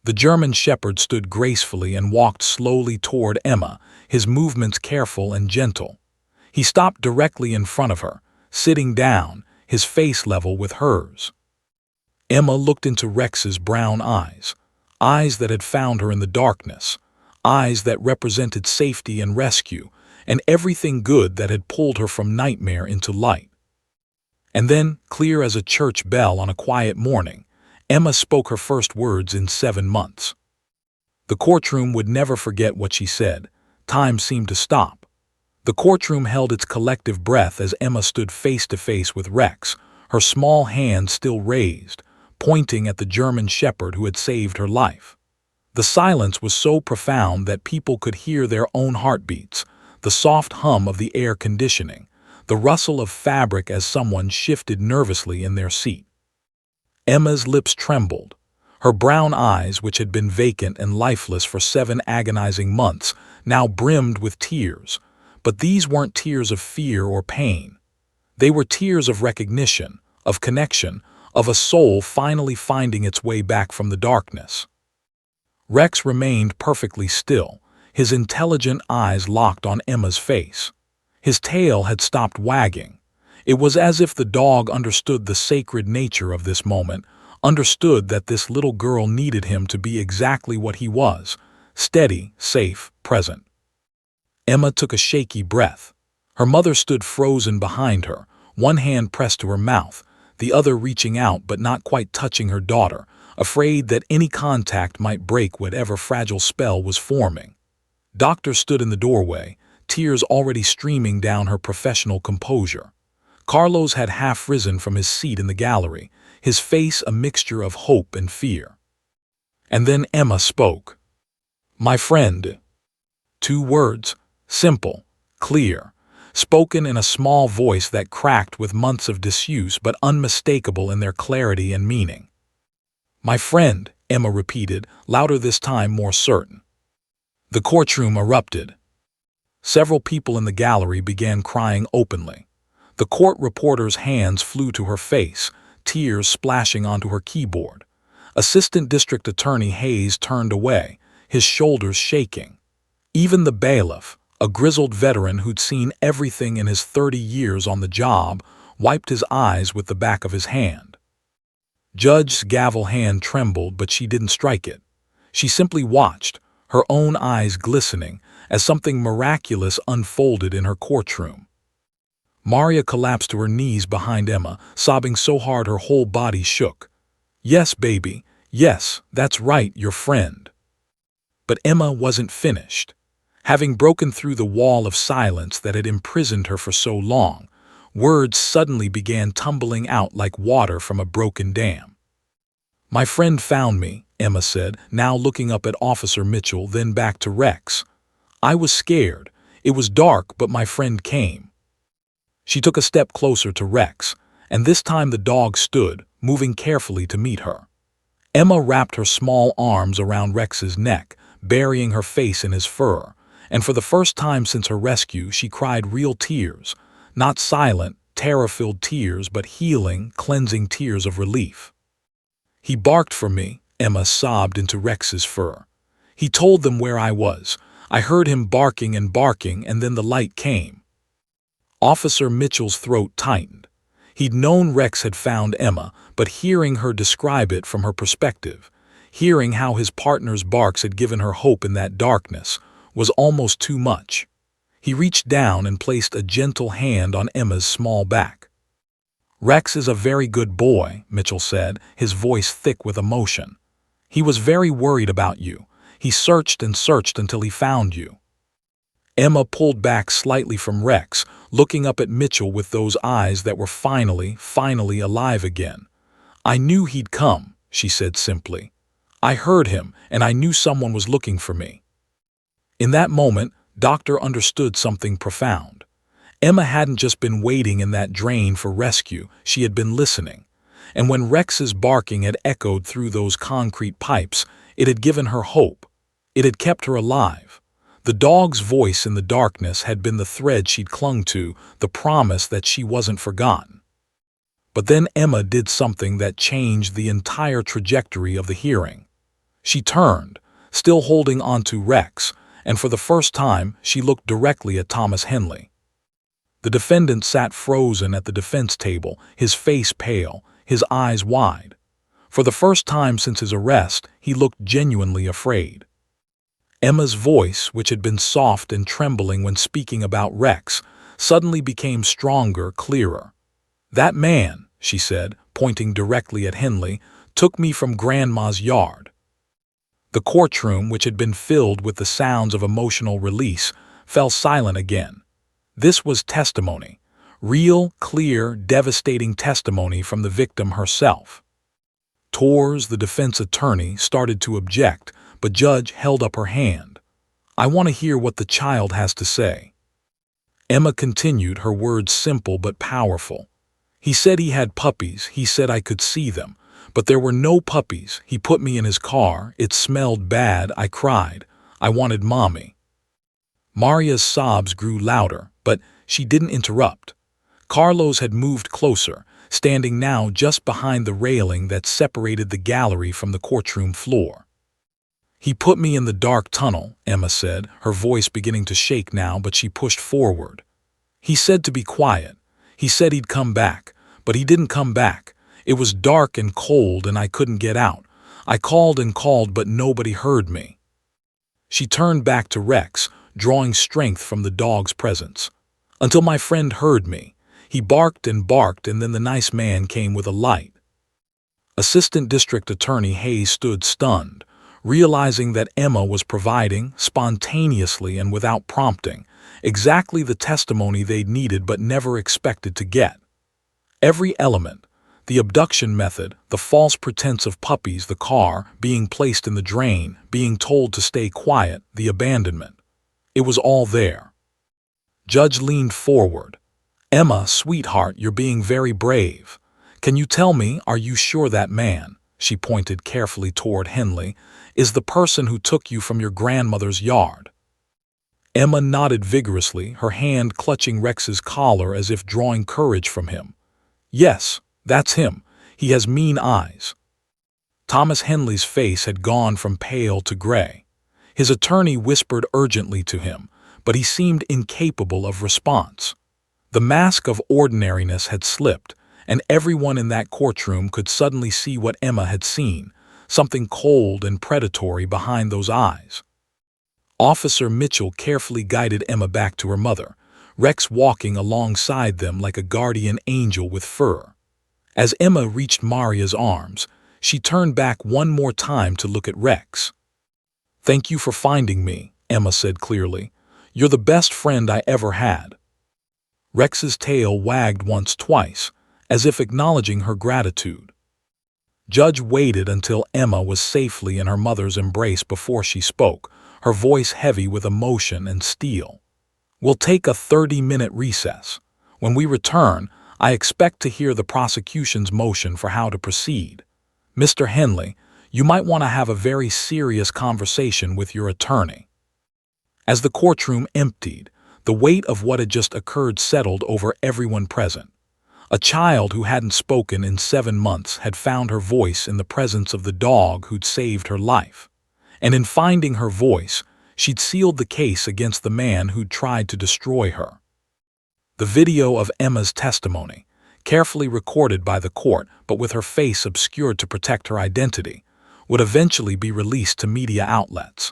The German shepherd stood gracefully and walked slowly toward Emma, his movements careful and gentle. He stopped directly in front of her, sitting down, his face level with hers. Emma looked into Rex's brown eyes, eyes that had found her in the darkness, eyes that represented safety and rescue, and everything good that had pulled her from nightmare into light. And then, clear as a church bell on a quiet morning, Emma spoke her first words in 7 months. The courtroom would never forget what she said. Time seemed to stop. The courtroom held its collective breath as Emma stood face to face with Rex, her small hand still raised, pointing at the German shepherd who had saved her life. The silence was so profound that people could hear their own heartbeats, the soft hum of the air conditioning, the rustle of fabric as someone shifted nervously in their seat. Emma's lips trembled. Her brown eyes, which had been vacant and lifeless for 7 agonizing months, now brimmed with tears. But these weren't tears of fear or pain. They were tears of recognition, of connection, of a soul finally finding its way back from the darkness. Rex remained perfectly still, his intelligent eyes locked on Emma's face. His tail had stopped wagging. It was as if the dog understood the sacred nature of this moment, understood that this little girl needed him to be exactly what he was: steady, safe, present. Emma took a shaky breath. Her mother stood frozen behind her, one hand pressed to her mouth, the other reaching out but not quite touching her daughter, afraid that any contact might break whatever fragile spell was forming. Doctor stood in the doorway, tears already streaming down her professional composure. Carlos had half risen from his seat in the gallery, his face a mixture of hope and fear. And then Emma spoke. "My friend." 2 words, simple, clear, spoken in a small voice that cracked with months of disuse but unmistakable in their clarity and meaning. "My friend," Emma repeated, louder this time, more certain. The courtroom erupted. Several people in the gallery began crying openly. The court reporter's hands flew to her face, tears splashing onto her keyboard. Assistant District Attorney Hayes turned away, his shoulders shaking. Even the bailiff, a grizzled veteran who'd seen everything in his 30 years on the job, wiped his eyes with the back of his hand. Judge's gavel hand trembled, but she didn't strike it. She simply watched, her own eyes glistening, as something miraculous unfolded in her courtroom. Maria collapsed to her knees behind Emma, sobbing so hard her whole body shook. "Yes, baby. Yes, that's right, your friend." But Emma wasn't finished. Having broken through the wall of silence that had imprisoned her for so long, words suddenly began tumbling out like water from a broken dam. "My friend found me," Emma said, now looking up at Officer Mitchell, then back to Rex. "I was scared. It was dark, but my friend came." She took a step closer to Rex, and this time the dog stood, moving carefully to meet her. Emma wrapped her small arms around Rex's neck, burying her face in his fur, and for the first time since her rescue she cried real tears, not silent, terror-filled tears, but healing, cleansing tears of relief. "He barked for me," Emma sobbed into Rex's fur. "He told them where I was. I heard him barking and barking, and then the light came." Officer Mitchell's throat tightened. He'd known Rex had found Emma, but hearing her describe it from her perspective, hearing how his partner's barks had given her hope in that darkness, was almost too much. He reached down and placed a gentle hand on Emma's small back. "Rex is a very good boy," Mitchell said, his voice thick with emotion. "He was very worried about you. He searched and searched until he found you." Emma pulled back slightly from Rex, looking up at Mitchell with those eyes that were finally alive again. "I knew he'd come," she said simply. "I heard him, and I knew someone was looking for me." In that moment, Doctor understood something profound. Emma hadn't just been waiting in that drain for rescue, she had been listening. And when Rex's barking had echoed through those concrete pipes, it had given her hope. It had kept her alive. The dog's voice in the darkness had been the thread she'd clung to, the promise that she wasn't forgotten. But then Emma did something that changed the entire trajectory of the hearing. She turned, still holding onto Rex, and for the first time she looked directly at Thomas Henley. The defendant sat frozen at the defense table, his face pale, his eyes wide. For the first time since his arrest, he looked genuinely afraid. Emma's voice, which had been soft and trembling when speaking about Rex, suddenly became stronger, clearer. "That man," she said, pointing directly at Henley, "took me from Grandma's yard." The courtroom, which had been filled with the sounds of emotional release, fell silent again. This was testimony. Real, clear, devastating testimony from the victim herself. Torres, the defense attorney, started to object, but Judge held up her hand. "I want to hear what the child has to say." Emma continued, her words simple but powerful. "He said he had puppies. He said I could see them. But there were no puppies. He put me in his car. It smelled bad. I cried. I wanted mommy." Maria's sobs grew louder, but she didn't interrupt. Carlos had moved closer, standing now just behind the railing that separated the gallery from the courtroom floor. "He put me in the dark tunnel," Emma said, her voice beginning to shake now, but she pushed forward. "He said to be quiet. He said he'd come back, but he didn't come back. It was dark and cold and I couldn't get out. I called and called, but nobody heard me." She turned back to Rex, drawing strength from the dog's presence. until my friend heard me. He barked and barked, and then the nice man came with a light. Assistant District Attorney Hayes stood stunned, realizing that Emma was providing, spontaneously and without prompting, exactly the testimony they'd needed but never expected to get. Every element, the abduction method, the false pretense of puppies, the car, being placed in the drain, being told to stay quiet, the abandonment. It was all there. Judge leaned forward. "Emma, sweetheart, you're being very brave. Can you tell me, are you sure that man," she pointed carefully toward Henley, "is the person who took you from your grandmother's yard?" Emma nodded vigorously, her hand clutching Rex's collar as if drawing courage from him. "Yes, that's him. He has mean eyes." Thomas Henley's face had gone from pale to gray. His attorney whispered urgently to him, but he seemed incapable of response. The mask of ordinariness had slipped, and everyone in that courtroom could suddenly see what Emma had seen, something cold and predatory behind those eyes. Officer Mitchell carefully guided Emma back to her mother, Rex walking alongside them like a guardian angel with fur. As Emma reached Maria's arms, she turned back one more time to look at Rex. "Thank you for finding me," Emma said clearly. "You're the best friend I ever had." Rex's tail wagged once, twice, as if acknowledging her gratitude. Judge waited until Emma was safely in her mother's embrace before she spoke, her voice heavy with emotion and steel. "We'll take a 30-minute recess. When we return, I expect to hear the prosecution's motion for how to proceed. Mr. Henley, you might want to have a very serious conversation with your attorney." As the courtroom emptied, the weight of what had just occurred settled over everyone present. A child who hadn't spoken in 7 months had found her voice in the presence of the dog who'd saved her life. And in finding her voice, she'd sealed the case against the man who'd tried to destroy her. The video of Emma's testimony, carefully recorded by the court but with her face obscured to protect her identity, would eventually be released to media outlets.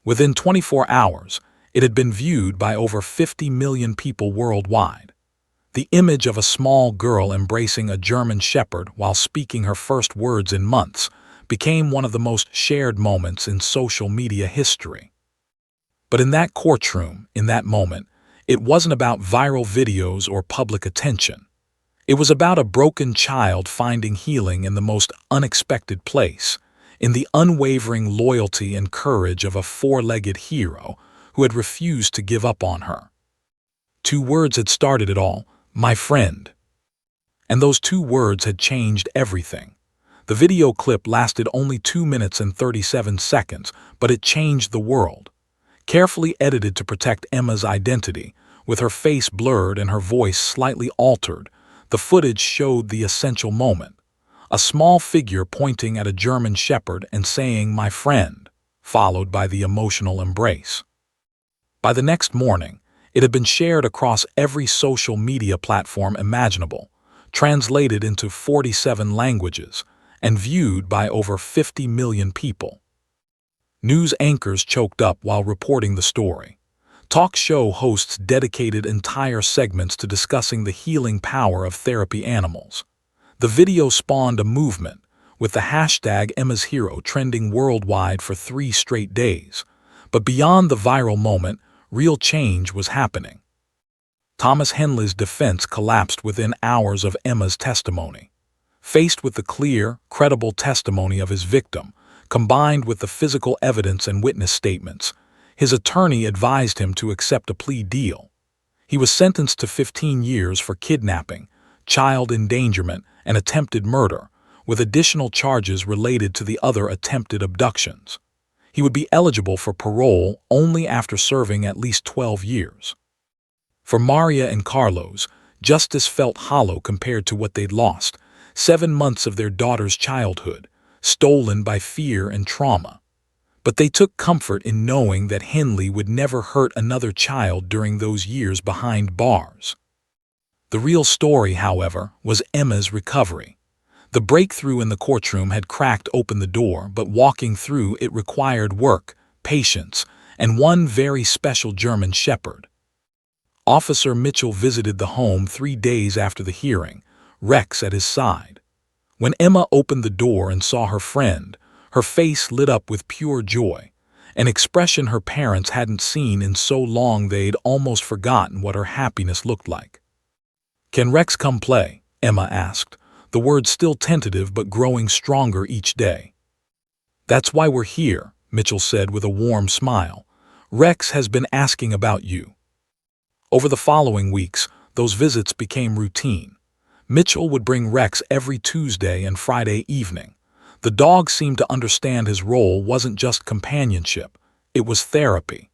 Within 24 hours, it had been viewed by over 50 million people worldwide. The image of a small girl embracing a German shepherd while speaking her first words in months became one of the most shared moments in social media history. But in that courtroom, in that moment, it wasn't about viral videos or public attention. It was about a broken child finding healing in the most unexpected place, in the unwavering loyalty and courage of a four-legged hero who had refused to give up on her. 2 words had started it all: "My friend." And those 2 words had changed everything. The video clip lasted only 2 minutes and 37 seconds, but it changed the world. Carefully edited to protect Emma's identity, with her face blurred and her voice slightly altered, the footage showed the essential moment: a small figure pointing at a German shepherd and saying, "My friend," followed by the emotional embrace. By the next morning, it had been shared across every social media platform imaginable, translated into 47 languages, and viewed by over 50 million people. News anchors choked up while reporting the story. Talk show hosts dedicated entire segments to discussing the healing power of therapy animals. The video spawned a movement, with the hashtag Emma's Hero trending worldwide for 3 straight days. But beyond the viral moment, real change was happening. Thomas Henley's defense collapsed within hours of Emma's testimony. Faced with the clear, credible testimony of his victim, combined with the physical evidence and witness statements, his attorney advised him to accept a plea deal. He was sentenced to 15 years for kidnapping, child endangerment, and attempted murder, with additional charges related to the other attempted abductions. He would be eligible for parole only after serving at least 12 years. For Maria and Carlos, justice felt hollow compared to what they'd lost: 7 months of their daughter's childhood, stolen by fear and trauma. But they took comfort in knowing that Henley would never hurt another child during those years behind bars. The real story, however, was Emma's recovery. The breakthrough in the courtroom had cracked open the door, but walking through it required work, patience, and one very special German shepherd. Officer Mitchell visited the home 3 days after the hearing, Rex at his side. When Emma opened the door and saw her friend, her face lit up with pure joy, an expression her parents hadn't seen in so long they'd almost forgotten what her happiness looked like. "Can Rex come play?" Emma asked, the words still tentative but growing stronger each day. "That's why we're here," Mitchell said with a warm smile. "Rex has been asking about you." Over the following weeks, those visits became routine. Mitchell would bring Rex every Tuesday and Friday evening. The dog seemed to understand his role wasn't just companionship, it was therapy.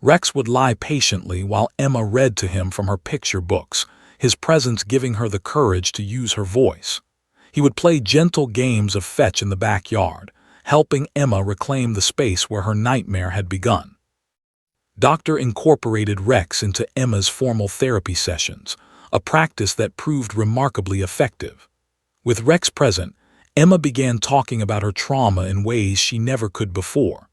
Rex would lie patiently while Emma read to him from her picture books, his presence giving her the courage to use her voice. He would play gentle games of fetch in the backyard, helping Emma reclaim the space where her nightmare had begun. Doctor incorporated Rex into Emma's formal therapy sessions, a practice that proved remarkably effective. With Rex present, Emma began talking about her trauma in ways she never could before.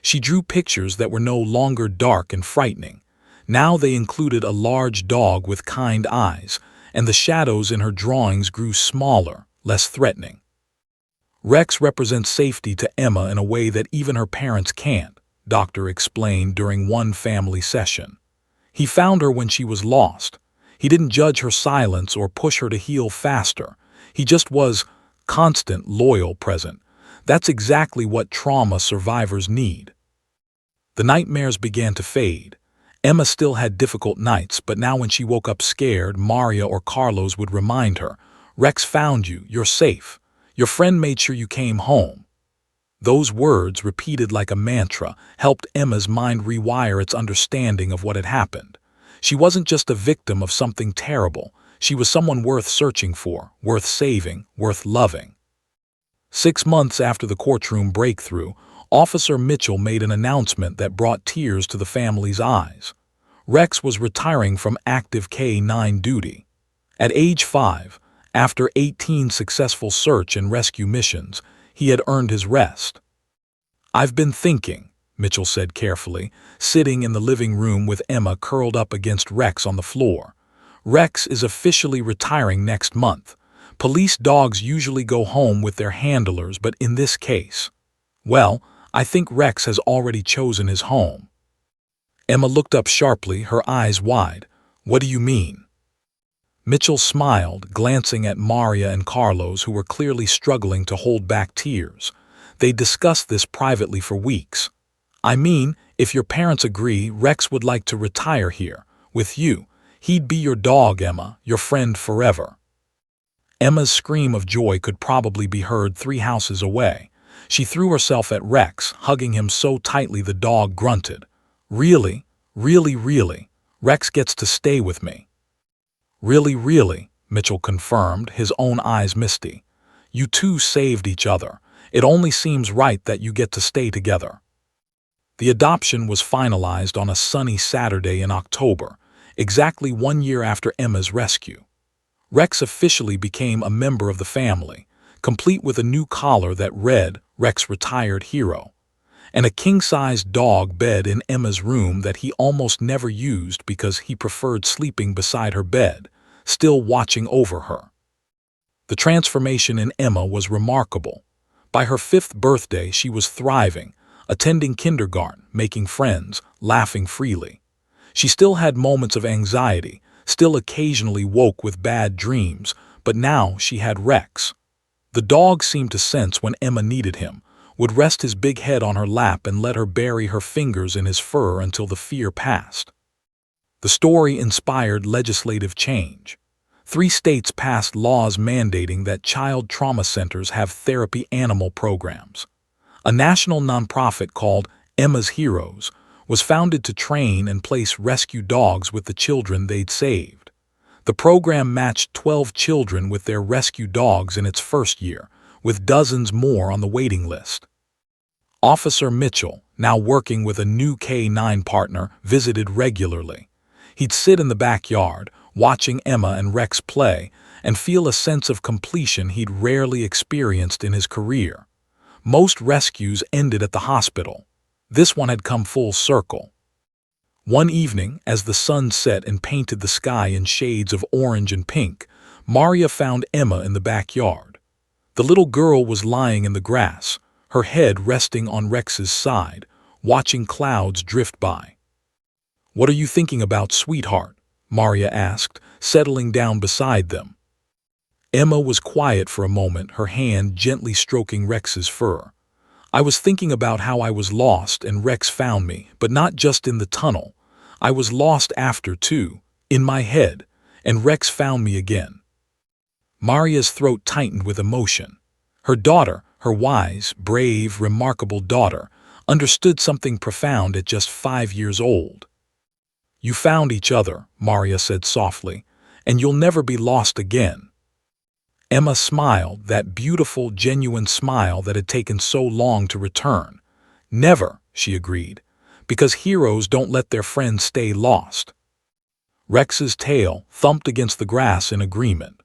She drew pictures that were no longer dark and frightening. Now they included a large dog with kind eyes, and the shadows in her drawings grew smaller, less threatening. "Rex represents safety to Emma in a way that even her parents can't," Doctor explained during one family session. "He found her when she was lost. He didn't judge her silence or push her to heal faster. He just was constant, loyal, present. That's exactly what trauma survivors need." The nightmares began to fade. Emma still had difficult nights, but now when she woke up scared, Maria or Carlos would remind her, "Rex found you, you're safe. Your friend made sure you came home." Those words, repeated like a mantra, helped Emma's mind rewire its understanding of what had happened. She wasn't just a victim of something terrible. She was someone worth searching for, worth saving, worth loving. 6 months after the courtroom breakthrough, Officer Mitchell made an announcement that brought tears to the family's eyes. Rex was retiring from active K-9 duty. At age 5, after 18 successful search and rescue missions, he had earned his rest. "I've been thinking," Mitchell said carefully, sitting in the living room with Emma curled up against Rex on the floor. "Rex is officially retiring next month. Police dogs usually go home with their handlers, but in this case, well, I think Rex has already chosen his home." Emma looked up sharply, her eyes wide. "What do you mean?" Mitchell smiled, glancing at Maria and Carlos, who were clearly struggling to hold back tears. They discussed this privately for weeks. "I mean, if your parents agree, Rex would like to retire here, with you. He'd be your dog, Emma, your friend forever." Emma's scream of joy could probably be heard 3 houses away. She threw herself at Rex, hugging him so tightly the dog grunted. "Really? Really, really? Rex gets to stay with me." "Really, really," Mitchell confirmed, his own eyes misty. "You two saved each other. It only seems right that you get to stay together." The adoption was finalized on a sunny Saturday in October, exactly 1 year after Emma's rescue. Rex officially became a member of the family, complete with a new collar that read, "Rex Retired Hero," and a king-sized dog bed in Emma's room that he almost never used because he preferred sleeping beside her bed, still watching over her. The transformation in Emma was remarkable. By her 5th birthday, she was thriving, attending kindergarten, making friends, laughing freely. She still had moments of anxiety, still occasionally woke with bad dreams, but now she had Rex. The dog seemed to sense when Emma needed him, would rest his big head on her lap and let her bury her fingers in his fur until the fear passed. The story inspired legislative change. 3 states passed laws mandating that child trauma centers have therapy animal programs. A national nonprofit called Emma's Heroes was founded to train and place rescue dogs with the children they'd saved. The program matched 12 children with their rescue dogs in its first year, with dozens more on the waiting list. Officer Mitchell, now working with a new K-9 partner, visited regularly. He'd sit in the backyard, watching Emma and Rex play, and feel a sense of completion he'd rarely experienced in his career. Most rescues ended at the hospital. This one had come full circle. One evening, as the sun set and painted the sky in shades of orange and pink, Maria found Emma in the backyard. The little girl was lying in the grass, her head resting on Rex's side, watching clouds drift by. "What are you thinking about, sweetheart?" Maria asked, settling down beside them. Emma was quiet for a moment, her hand gently stroking Rex's fur. "I was thinking about how I was lost and Rex found me, but not just in the tunnel. I was lost after, too, in my head, and Rex found me again." Maria's throat tightened with emotion. Her daughter, her wise, brave, remarkable daughter, understood something profound at just 5 years old. "You found each other," Maria said softly, "and you'll never be lost again." Emma smiled, that beautiful, genuine smile that had taken so long to return. "Never," she agreed, "because heroes don't let their friends stay lost." Rex's tail thumped against the grass in agreement.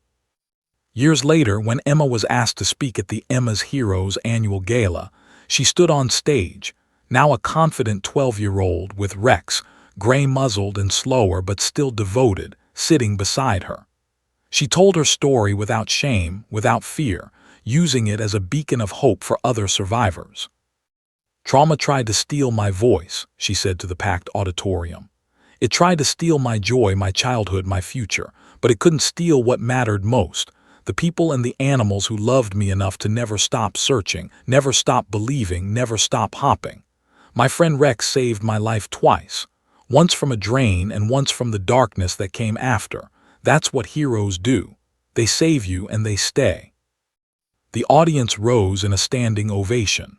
Years later, when Emma was asked to speak at the Emma's Heroes annual gala, she stood on stage, now a confident 12-year-old with Rex, gray-muzzled and slower but still devoted, sitting beside her. She told her story without shame, without fear, using it as a beacon of hope for other survivors. "Trauma tried to steal my voice," she said to the packed auditorium. "It tried to steal my joy, my childhood, my future, but it couldn't steal what mattered most, the people and the animals who loved me enough to never stop searching, never stop believing, never stop hopping. My friend Rex saved my life twice, once from a drain and once from the darkness that came after. That's what heroes do. They save you and they stay." The audience rose in a standing ovation.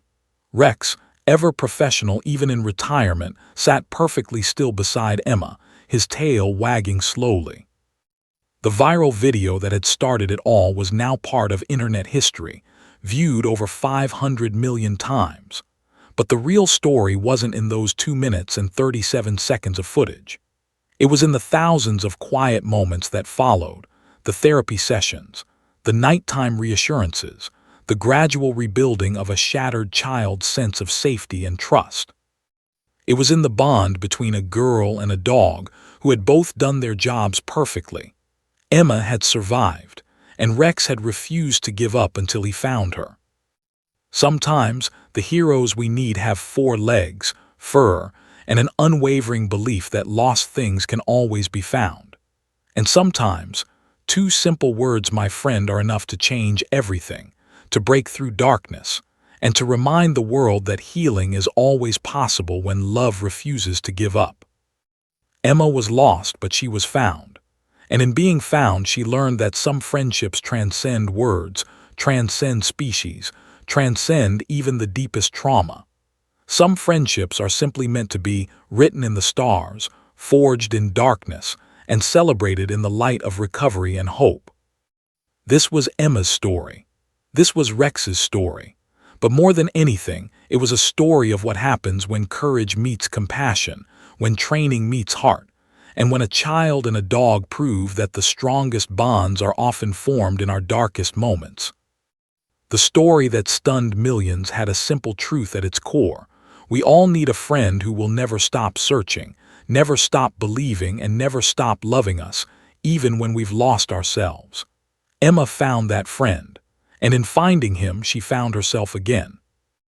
Rex, ever professional even in retirement, sat perfectly still beside Emma, his tail wagging slowly. The viral video that had started it all was now part of internet history, viewed over 500 million times. But the real story wasn't in those 2 minutes and 37 seconds of footage. It was in the thousands of quiet moments that followed, the therapy sessions, the nighttime reassurances, the gradual rebuilding of a shattered child's sense of safety and trust. It was in the bond between a girl and a dog who had both done their jobs perfectly. Emma had survived, and Rex had refused to give up until he found her. Sometimes the heroes we need have 4 legs, fur, and an unwavering belief that lost things can always be found. And sometimes, 2 simple words, my friend, are enough to change everything, to break through darkness, and to remind the world that healing is always possible when love refuses to give up. Emma was lost, but she was found. And in being found, she learned that some friendships transcend words, transcend species, transcend even the deepest trauma. Some friendships are simply meant to be written in the stars, forged in darkness, and celebrated in the light of recovery and hope. This was Emma's story. This was Rex's story. But more than anything, it was a story of what happens when courage meets compassion, when training meets heart, and when a child and a dog prove that the strongest bonds are often formed in our darkest moments. The story that stunned millions had a simple truth at its core. We all need a friend who will never stop searching, never stop believing, and never stop loving us, even when we've lost ourselves. Emma found that friend, and in finding him, she found herself again.